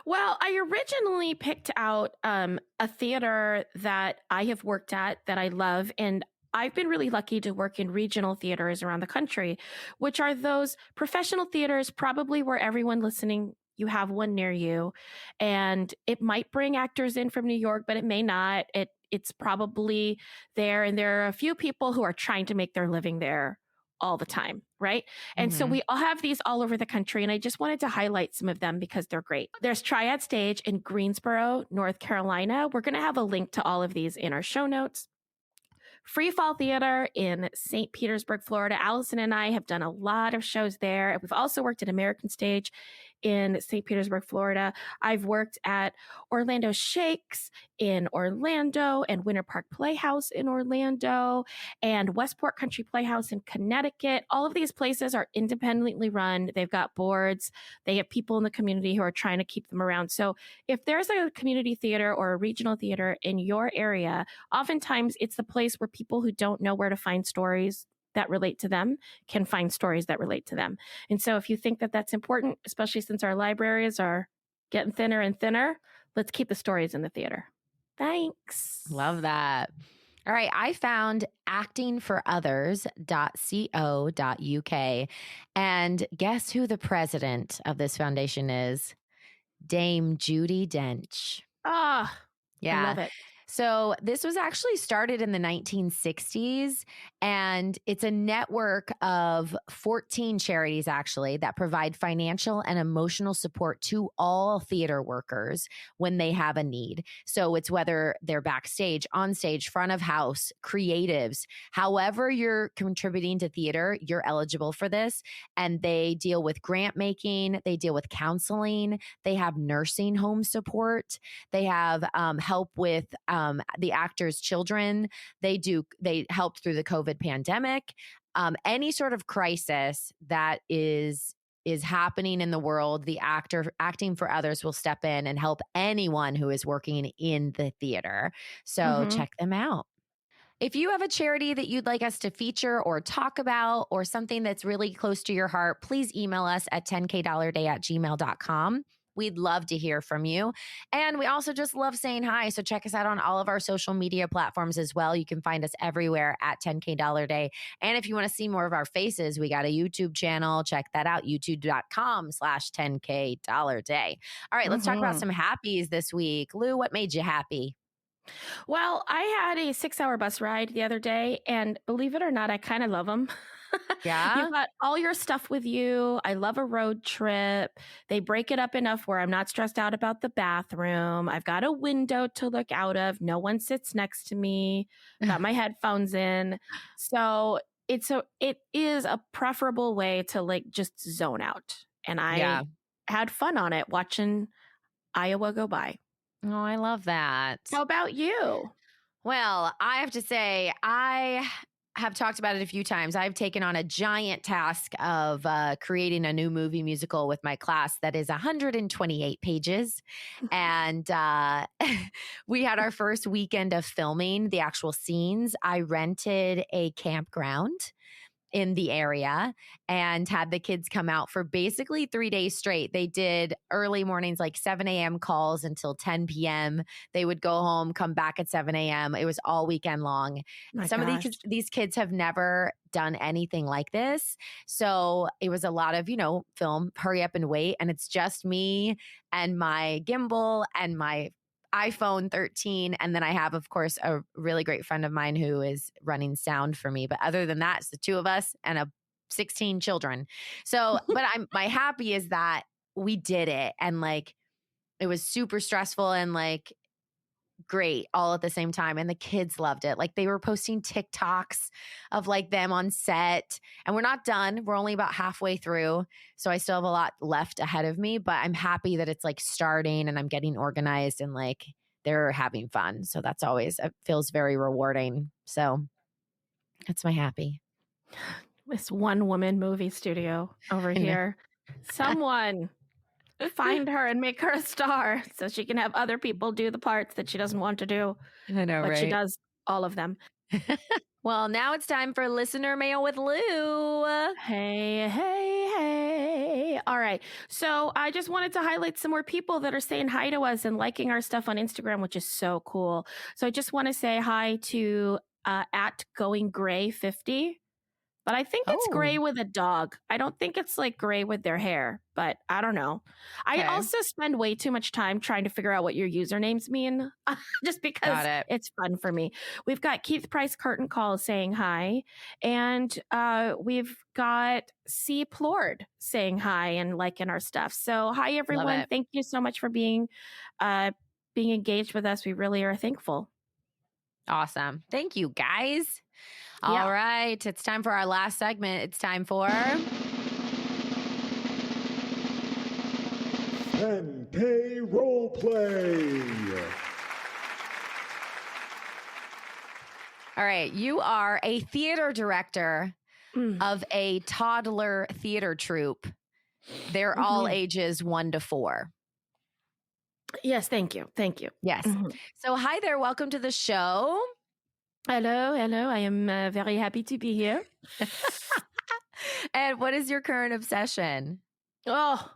Well, I originally picked out a theater that I have worked at that I love, and I've been really lucky to work in regional theaters around the country, which are those professional theaters, probably where everyone listening, you have one near you, and it might bring actors in from New York, but it may not. It's probably there, and there are a few people who are trying to make their living there all the time, right? And so we all have these all over the country, and I just wanted to highlight some of them because they're great. There's Triad Stage in Greensboro, North Carolina. We're going to have a link to all of these in our show notes. Free Fall Theater in St. Petersburg, Florida. Alison and I have done a lot of shows there. We've also worked at American Stage in St. Petersburg, Florida. I've worked at Orlando Shakes in Orlando and Winter Park Playhouse in Orlando and Westport Country Playhouse in Connecticut. All of these places are independently run. They've got boards. They have people in the community who are trying to keep them around. So if there's a community theater or a regional theater in your area, oftentimes it's the place where people who don't know where to find stories that relate to them can find stories that relate to them. And so if you think that that's important, especially since our libraries are getting thinner and thinner, let's keep the stories in the theater. Thanks. Love that. All right. I found actingforothers.co.uk. And guess who the president of this foundation is? Dame Judi Dench. Ah, yeah. I love it. So this was actually started in the 1960s, and it's a network of 14 charities actually that provide financial and emotional support to all theater workers when they have a need. So it's whether they're backstage, on stage, front of house, creatives, however you're contributing to theater, you're eligible for this. And they deal with grant making, they deal with counseling, they have nursing home support, they have help with the actors' children. They helped through the COVID pandemic. Any sort of crisis that is happening in the world, the Acting for Others will step in and help anyone who is working in the theater. So check them out. If you have a charity that you'd like us to feature or talk about or something that's really close to your heart, please email us at 10kdollarday@gmail.com. We'd love to hear from you. And we also just love saying hi. So check us out on all of our social media platforms as well. You can find us everywhere at 10K Dollar Day. And if you want to see more of our faces, we got a YouTube channel. Check that out, youtube.com/10K Dollar Day. All right, let's talk about some happies this week. Lou, what made you happy? Well, I had a 6-hour bus ride the other day, and believe it or not, I kind of love them. Yeah? You've got all your stuff with you. I love a road trip. They break it up enough where I'm not stressed out about the bathroom. I've got a window to look out of. No one sits next to me. Got my headphones in. So it is a preferable way to like just zone out. And I had fun on it watching Iowa go by. Oh, I love that. How about you? Well, I have to say, I have talked about it a few times. I've taken on a giant task of creating a new movie musical with my class that is 128 pages. And we had our first weekend of filming the actual scenes. I rented a campground in the area and had the kids come out for basically 3 days straight. They did early mornings, like 7 a.m. calls until 10 p.m. They would go home, come back at 7 a.m. It was all weekend long. Some of these kids have never done anything like this. So it was a lot of, film, hurry up and wait. And it's just me and my gimbal and my iPhone 13. And then I have, of course, a really great friend of mine who is running sound for me. But other than that, it's the two of us and 16 children. So, but my happy is that we did it. And like, it was super stressful and like great all at the same time. And the kids loved it. Like they were posting TikToks of like them on set, and we're not done. We're only about halfway through. So I still have a lot left ahead of me, but I'm happy that it's like starting and I'm getting organized and like they're having fun. So that's always, it feels very rewarding. So that's my happy. This one woman movie studio over here. Someone find her and make her a star so she can have other people do the parts that she doesn't want to do. I know, but right? She does all of them. Well, now it's time for Listener Mail with Lou. Hey. All right. So I just wanted to highlight some more people that are saying hi to us and liking our stuff on Instagram, which is so cool. So I just want to say hi to at Going Gray 50. But I think it's gray with a dog. I don't think it's like gray with their hair, but I don't know. Okay. I also spend way too much time trying to figure out what your usernames mean, just because it's fun for me. We've got Keith Price Curtain Call saying hi, and we've got C. Plord saying hi and liking our stuff. So hi, everyone. Thank you so much for being engaged with us. We really are thankful. Awesome. Thank you, guys. All right. It's time for our last segment. It's time for 10K Roleplay. All right. You are a theater director of a toddler theater troupe. They're all ages 1 to 4. Yes. Thank you. Thank you. Yes. So hi there. Welcome to the show. Hello. I am very happy to be here. And what is your current obsession? Oh,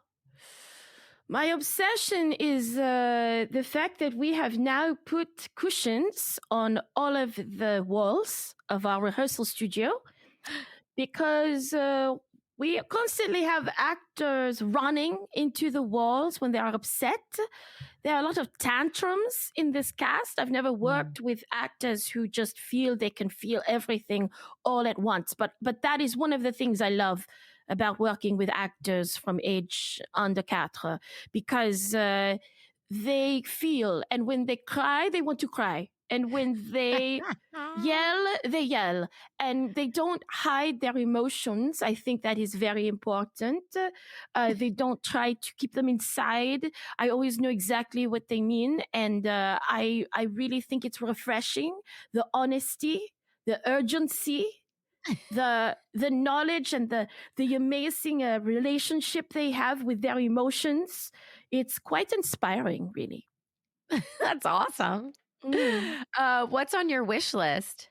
my obsession is the fact that we have now put cushions on all of the walls of our rehearsal studio because we constantly have actors running into the walls when they are upset. There are a lot of tantrums in this cast. I've never worked with actors who just feel they can feel everything all at once. But that is one of the things I love about working with actors from age under 4, because they feel, and when they cry, they want to cry. And when they yell, and they don't hide their emotions. I think that is very important. They don't try to keep them inside. I always know exactly what they mean. And I really think it's refreshing, the honesty, the urgency, the knowledge, and the amazing relationship they have with their emotions. It's quite inspiring, really. That's awesome. What's on your wish list?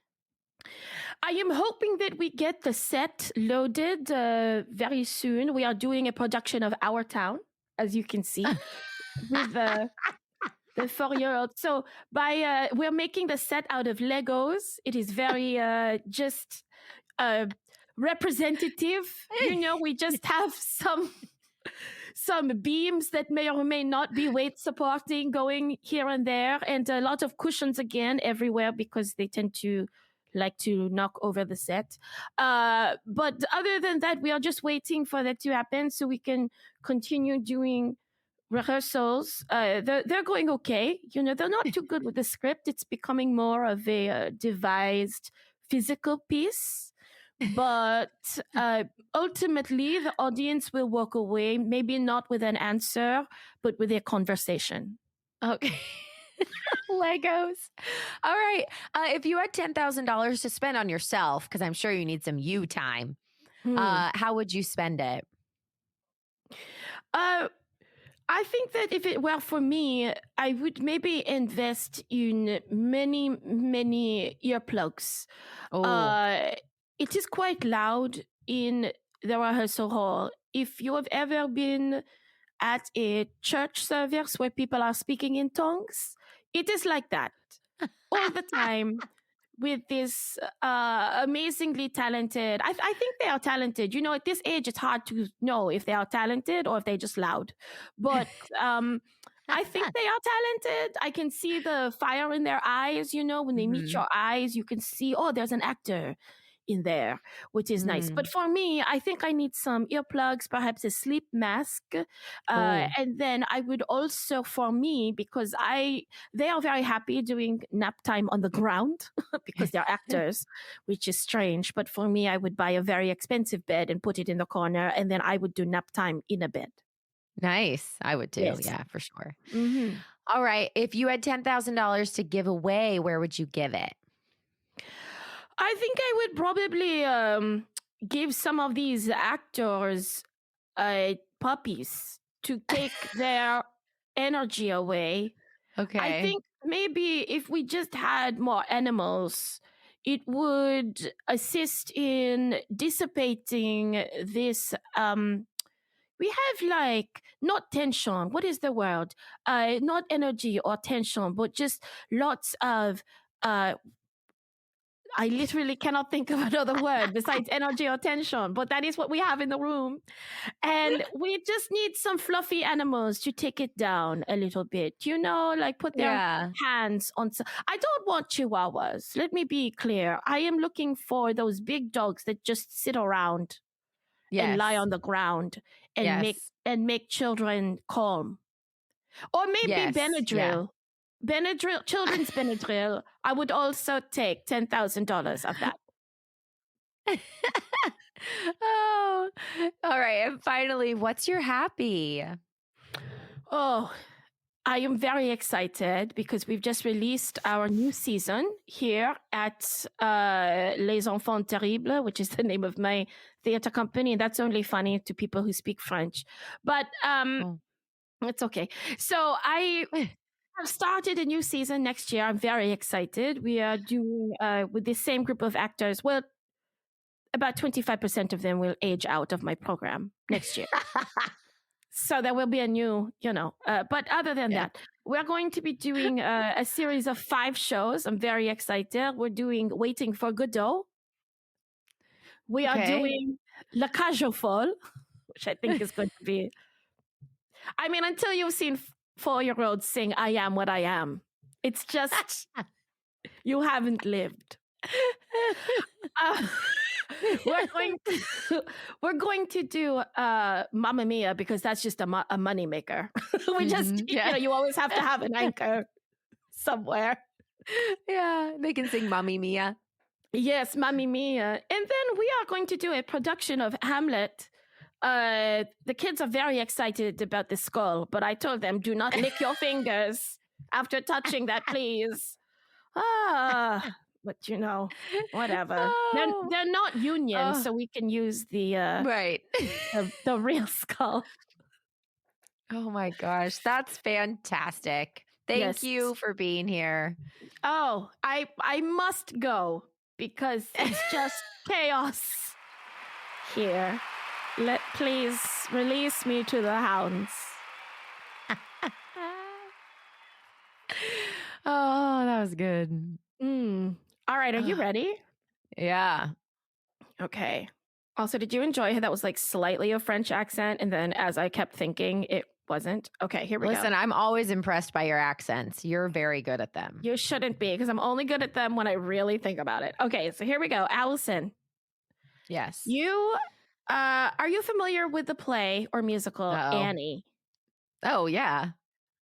I am hoping that we get the set loaded very soon. We are doing a production of Our Town, as you can see, with the 4-year-old. So we're making the set out of Legos. It is very just representative. We just have some beams that may or may not be weight supporting going here and there, and a lot of cushions again everywhere because they tend to like to knock over the set. But other than that, we are just waiting for that to happen so we can continue doing rehearsals. They're going okay. They're not too good with the script. It's becoming more of a devised physical piece. But ultimately, the audience will walk away, maybe not with an answer, but with a conversation. Okay. Legos. All right. If you had $10,000 to spend on yourself, because I'm sure you need some you time, how would you spend it? I think that if it were for me, I would maybe invest in many, many earplugs. It is quite loud in the rehearsal hall. If you have ever been at a church service where people are speaking in tongues, it is like that all the time with this amazingly talented. I think they are talented. At this age, it's hard to know if they are talented or if they're just loud. But I think they are talented. I can see the fire in their eyes. When they meet your eyes, you can see, there's an actor in there, which is nice. But for me, I think I need some earplugs, perhaps a sleep mask. And then I would also, for me, because they are very happy doing nap time on the ground because they're actors, which is strange. But for me, I would buy a very expensive bed and put it in the corner, and then I would do nap time in a bed. Nice. I would too. Yes. Yeah, for sure. All right. If you had $10,000 to give away, where would you give it? I think I would probably give some of these actors puppies to take their energy away. Okay. I think maybe if we just had more animals, it would assist in dissipating this. We have not tension. What is the word? Not energy or tension, but just lots of. I literally cannot think of another word besides energy or tension, but that is what we have in the room. And we just need some fluffy animals to take it down a little bit, put their hands on. I don't want chihuahuas. Let me be clear. I am looking for those big dogs that just sit around and lie on the ground and make children calm. Or maybe Benadryl. Benadryl, children's Benadryl. I would also take $10,000 of that. Oh, all right. And finally, what's your happy? Oh, I am very excited because we've just released our new season here at Les Enfants Terribles, which is the name of my theater company. And that's only funny to people who speak French. But it's okay. So I've started a new season next year. I'm very excited. We are doing with the same group of actors. Well, about 25% of them will age out of my program next year. So there will be a new, but other than that, we're going to be doing a series of 5 shows. I'm very excited. We're doing Waiting for Godot. We are doing La Cage aux Folles, which I think is going to be. I mean, until you've seen 4-year-olds sing I Am What I Am, it's just you haven't lived. We're going to do Mamma Mia because that's just a money maker. We just you always have to have an anchor somewhere. Yeah, they can sing Mamma Mia. Yes, Mamma Mia. And then we are going to do a production of Hamlet. The kids are very excited about the skull, but I told them, do not lick your fingers after touching that, please. But whatever. Oh. They're not union, so we can use the the real skull. Oh my gosh, that's fantastic. Thank you for being here. Oh, I must go because it's just chaos here. Please release me to the hounds. Oh, that was good. All right, are you ready? Yeah. Okay. Also, did you enjoy how that was like slightly a French accent? And then as I kept thinking, it wasn't. Okay, here we go. Listen, I'm always impressed by your accents. You're very good at them. You shouldn't be, because I'm only good at them when I really think about it. Okay, so here we go. Alison. Yes. You, are you familiar with the play or musical Annie? Oh, yeah.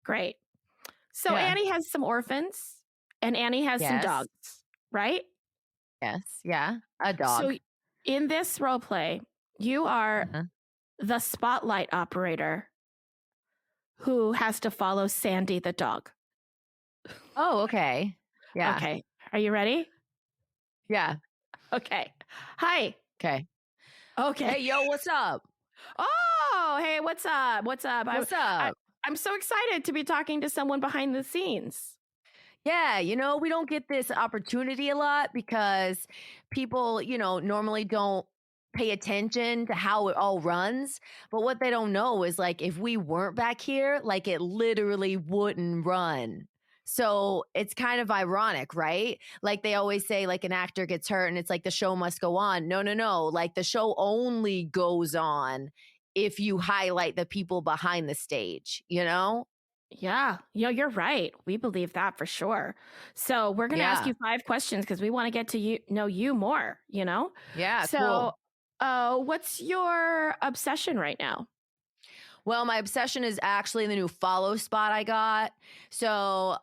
Great. So Annie has some orphans and Annie has some dogs, right? Yes. Yeah. A dog. So in this role play, you are the spotlight operator who has to follow Sandy the dog. Oh, okay. Yeah. Okay. Are you ready? Yeah. Okay. Hi. Okay. Okay. Hey, yo, what's up? Oh, hey, what's up? What's up? What's up? I'm so excited to be talking to someone behind the scenes. Yeah, we don't get this opportunity a lot because people, normally don't pay attention to how it all runs. But what they don't know is like if we weren't back here, like it literally wouldn't run. So it's kind of ironic, right? Like they always say, like an actor gets hurt and it's like the show must go on. No. Like the show only goes on if you highlight the people behind the stage, Yeah, you're right. We believe that for sure. So we're going to ask you 5 questions because we want to get to know you more, Yeah, so, cool. What's your obsession right now? Well, my obsession is actually the new follow spot I got. So,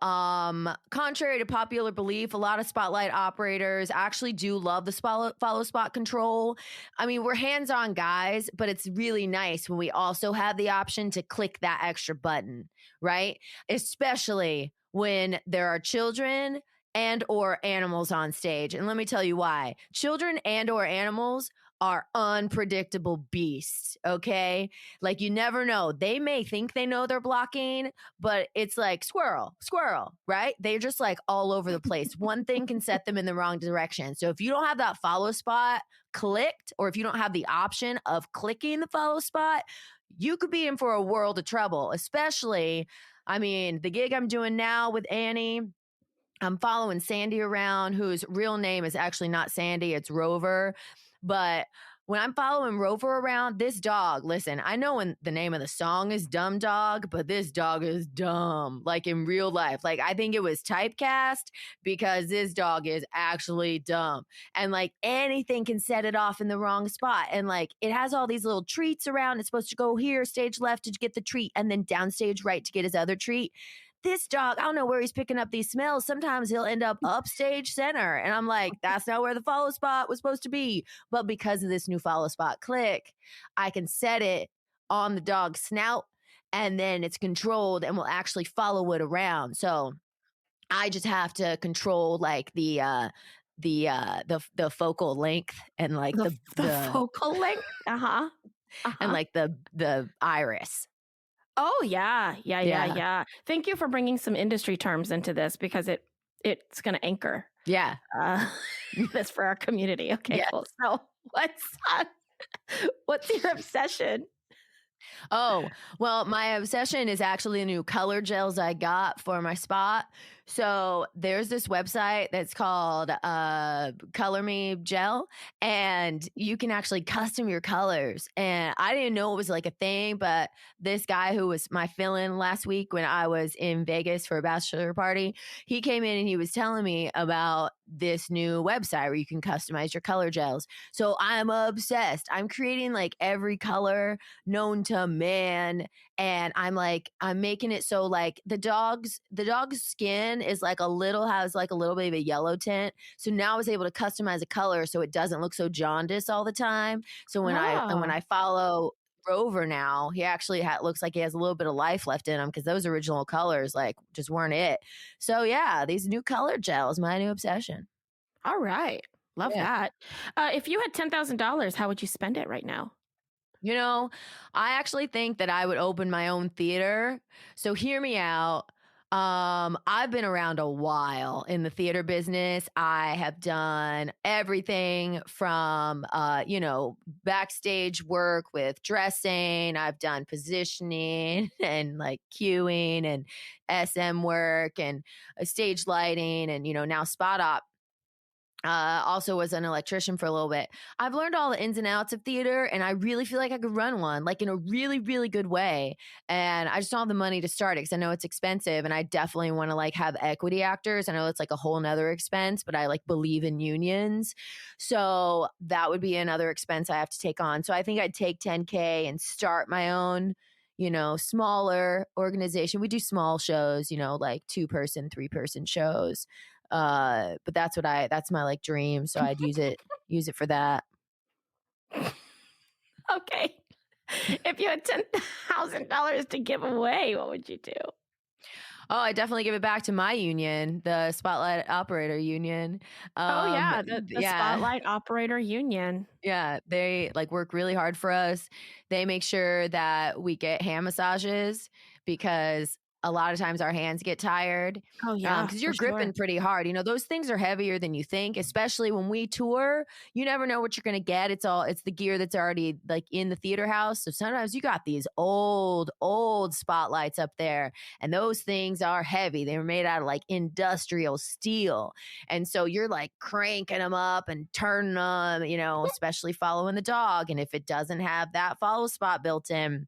contrary to popular belief, a lot of spotlight operators actually do love the follow spot control. I mean, we're hands-on guys, but it's really nice when we also have the option to click that extra button, right? Especially when there are children and or animals on stage. And let me tell you why. Children and or animals are unpredictable beasts, okay? Like you never know. They may think they know they're blocking, but it's like squirrel, right? They're just like all over the place. One thing can set them in the wrong direction. So if you don't have that follow spot clicked, or if you don't have the option of clicking the follow spot, you could be in for a world of trouble, especially, I mean, the gig I'm doing now with Annie, I'm following Sandy around, whose real name is actually not Sandy, it's Rover. But when I'm following Rover around, this dog, listen, I know when the name of the song is Dumb Dog, but this dog is dumb, like in real life. Like I think it was typecast because this dog is actually dumb. And like anything can set it off in the wrong spot. And like it has all these little treats around. It's supposed to go here, stage left to get the treat, and then downstage right to get his other treat. This dog, I don't know where he's picking up these smells. Sometimes he'll end up upstage center. And I'm like, that's not where the follow spot was supposed to be. But because of this new follow spot click, I can set it on the dog's snout and then it's controlled and will actually follow it around. So I just have to control like the focal length and like the focal length. And like the iris. Oh, yeah. Thank you for bringing some industry terms into this because it's going to anchor. Yeah. This for our community. Okay, cool. So what's your obsession? Oh, well, my obsession is actually the new color gels I got for my spot. So there's this website that's called Color Me Gel, and you can actually custom your colors. And I didn't know it was like a thing, but this guy who was my fill-in last week when I was in Vegas for a bachelor party, he came in and he was telling me about this new website where you can customize your color gels. So I'm obsessed. I'm creating like every color known to man, and I'm making it so like the dog's skin is like has like a little bit of a yellow tint. So now I was able to customize a color so it doesn't look so jaundiced all the time. So when I follow Rover now, he actually looks like he has a little bit of life left in him because those original colors like just weren't it. So yeah, these new color gels, my new obsession. All right. Love that. If you had $10,000, how would you spend it right now? I actually think that I would open my own theater. So hear me out. I've been around a while in the theater business. I have done everything from, backstage work with dressing. I've done positioning and like cueing and SM work and stage lighting and, now spot op. Also was an electrician for a little bit. I've learned all the ins and outs of theater, and I really feel like I could run one, like in a really, really good way. And I just don't have the money to start it because I know it's expensive, and I definitely want to like have equity actors. I know it's like a whole nother expense, but I like believe in unions, so that would be another expense I have to take on. So I think I'd take $10K and start my own, smaller organization. We do small shows, like 2-person, 3-person shows. But that's my like dream. So I'd use it for that. Okay. If you had $10,000 to give away, what would you do? Oh, I definitely give it back to my union, the Spotlight Operator Union. The Spotlight Operator Union. Yeah, they like work really hard for us. They make sure that we get hand massages because a lot of times our hands get tired. Oh yeah, because you're gripping pretty hard. Those things are heavier than you think, especially when we tour. You never know what you're going to get. It's the gear that's already like in the theater house. So sometimes you got these old spotlights up there, and those things are heavy. They were made out of like industrial steel. And so you're like cranking them up and turning them, especially following the dog. And if it doesn't have that follow spot built in,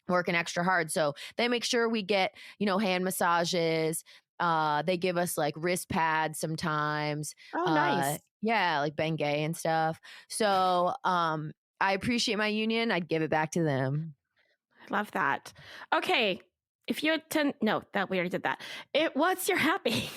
working extra hard. So they make sure we get, hand massages. They give us like wrist pads sometimes. Oh, nice. Yeah, like Bengay and stuff. So I appreciate my union. I'd give it back to them. I love that. Okay. If you had we already did that. What's your happy?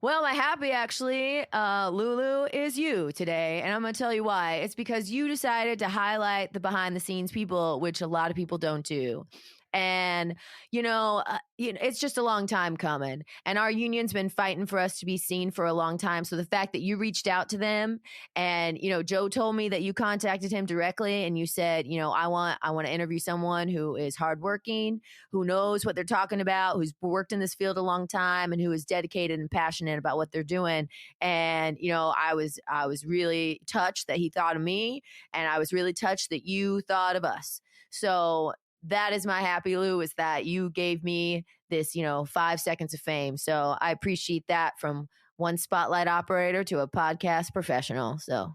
Well, my happy actually, Lulu, is you today. And I'm going to tell you why. It's because you decided to highlight the behind the scenes people, which a lot of people don't do. And, it's just a long time coming. And our union's been fighting for us to be seen for a long time. So the fact that you reached out to them and, Joe told me that you contacted him directly and you said, I want to interview someone who is hardworking, who knows what they're talking about, who's worked in this field a long time and who is dedicated and passionate about what they're doing. And, I was really touched that he thought of me, and I was really touched that you thought of us. So that is my happy, Lou, is that you gave me this, 5 seconds of fame. So I appreciate that from one spotlight operator to a podcast professional. So,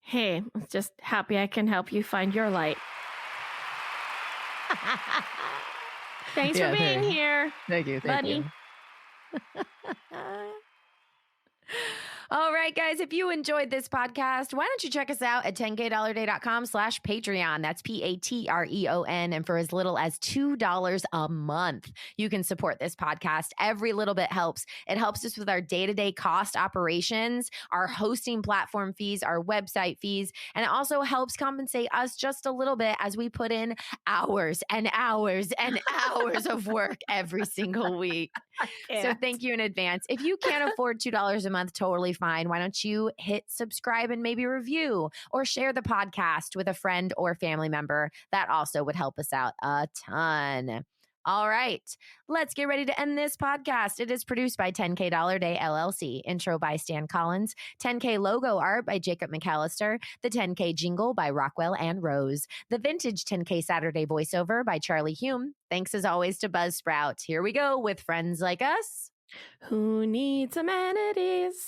hey, I'm just happy I can help you find your light. Thanks for being here. Thank you, buddy. All right, guys, if you enjoyed this podcast, why don't you check us out at 10kdollarday.com/Patreon. That's Patreon. And for as little as $2 a month, you can support this podcast. Every little bit helps. It helps us with our day-to-day cost operations, our hosting platform fees, our website fees, and it also helps compensate us just a little bit as we put in hours and hours and hours of work every single week. So thank you in advance. If you can't afford $2 a month, totally fine. Why don't you hit subscribe and maybe review or share the podcast with a friend or family member? That also would help us out a ton. All right, let's get ready to end this podcast. It is produced by 10K Dollar Day LLC. Intro by Stan Collins. 10K logo art by Jacob McAllister. The 10K jingle by Rockwell and Rose. The vintage 10K Saturday voiceover by Charlie Hume. Thanks as always to Buzzsprout. Here we go with friends like us. Who needs amenities?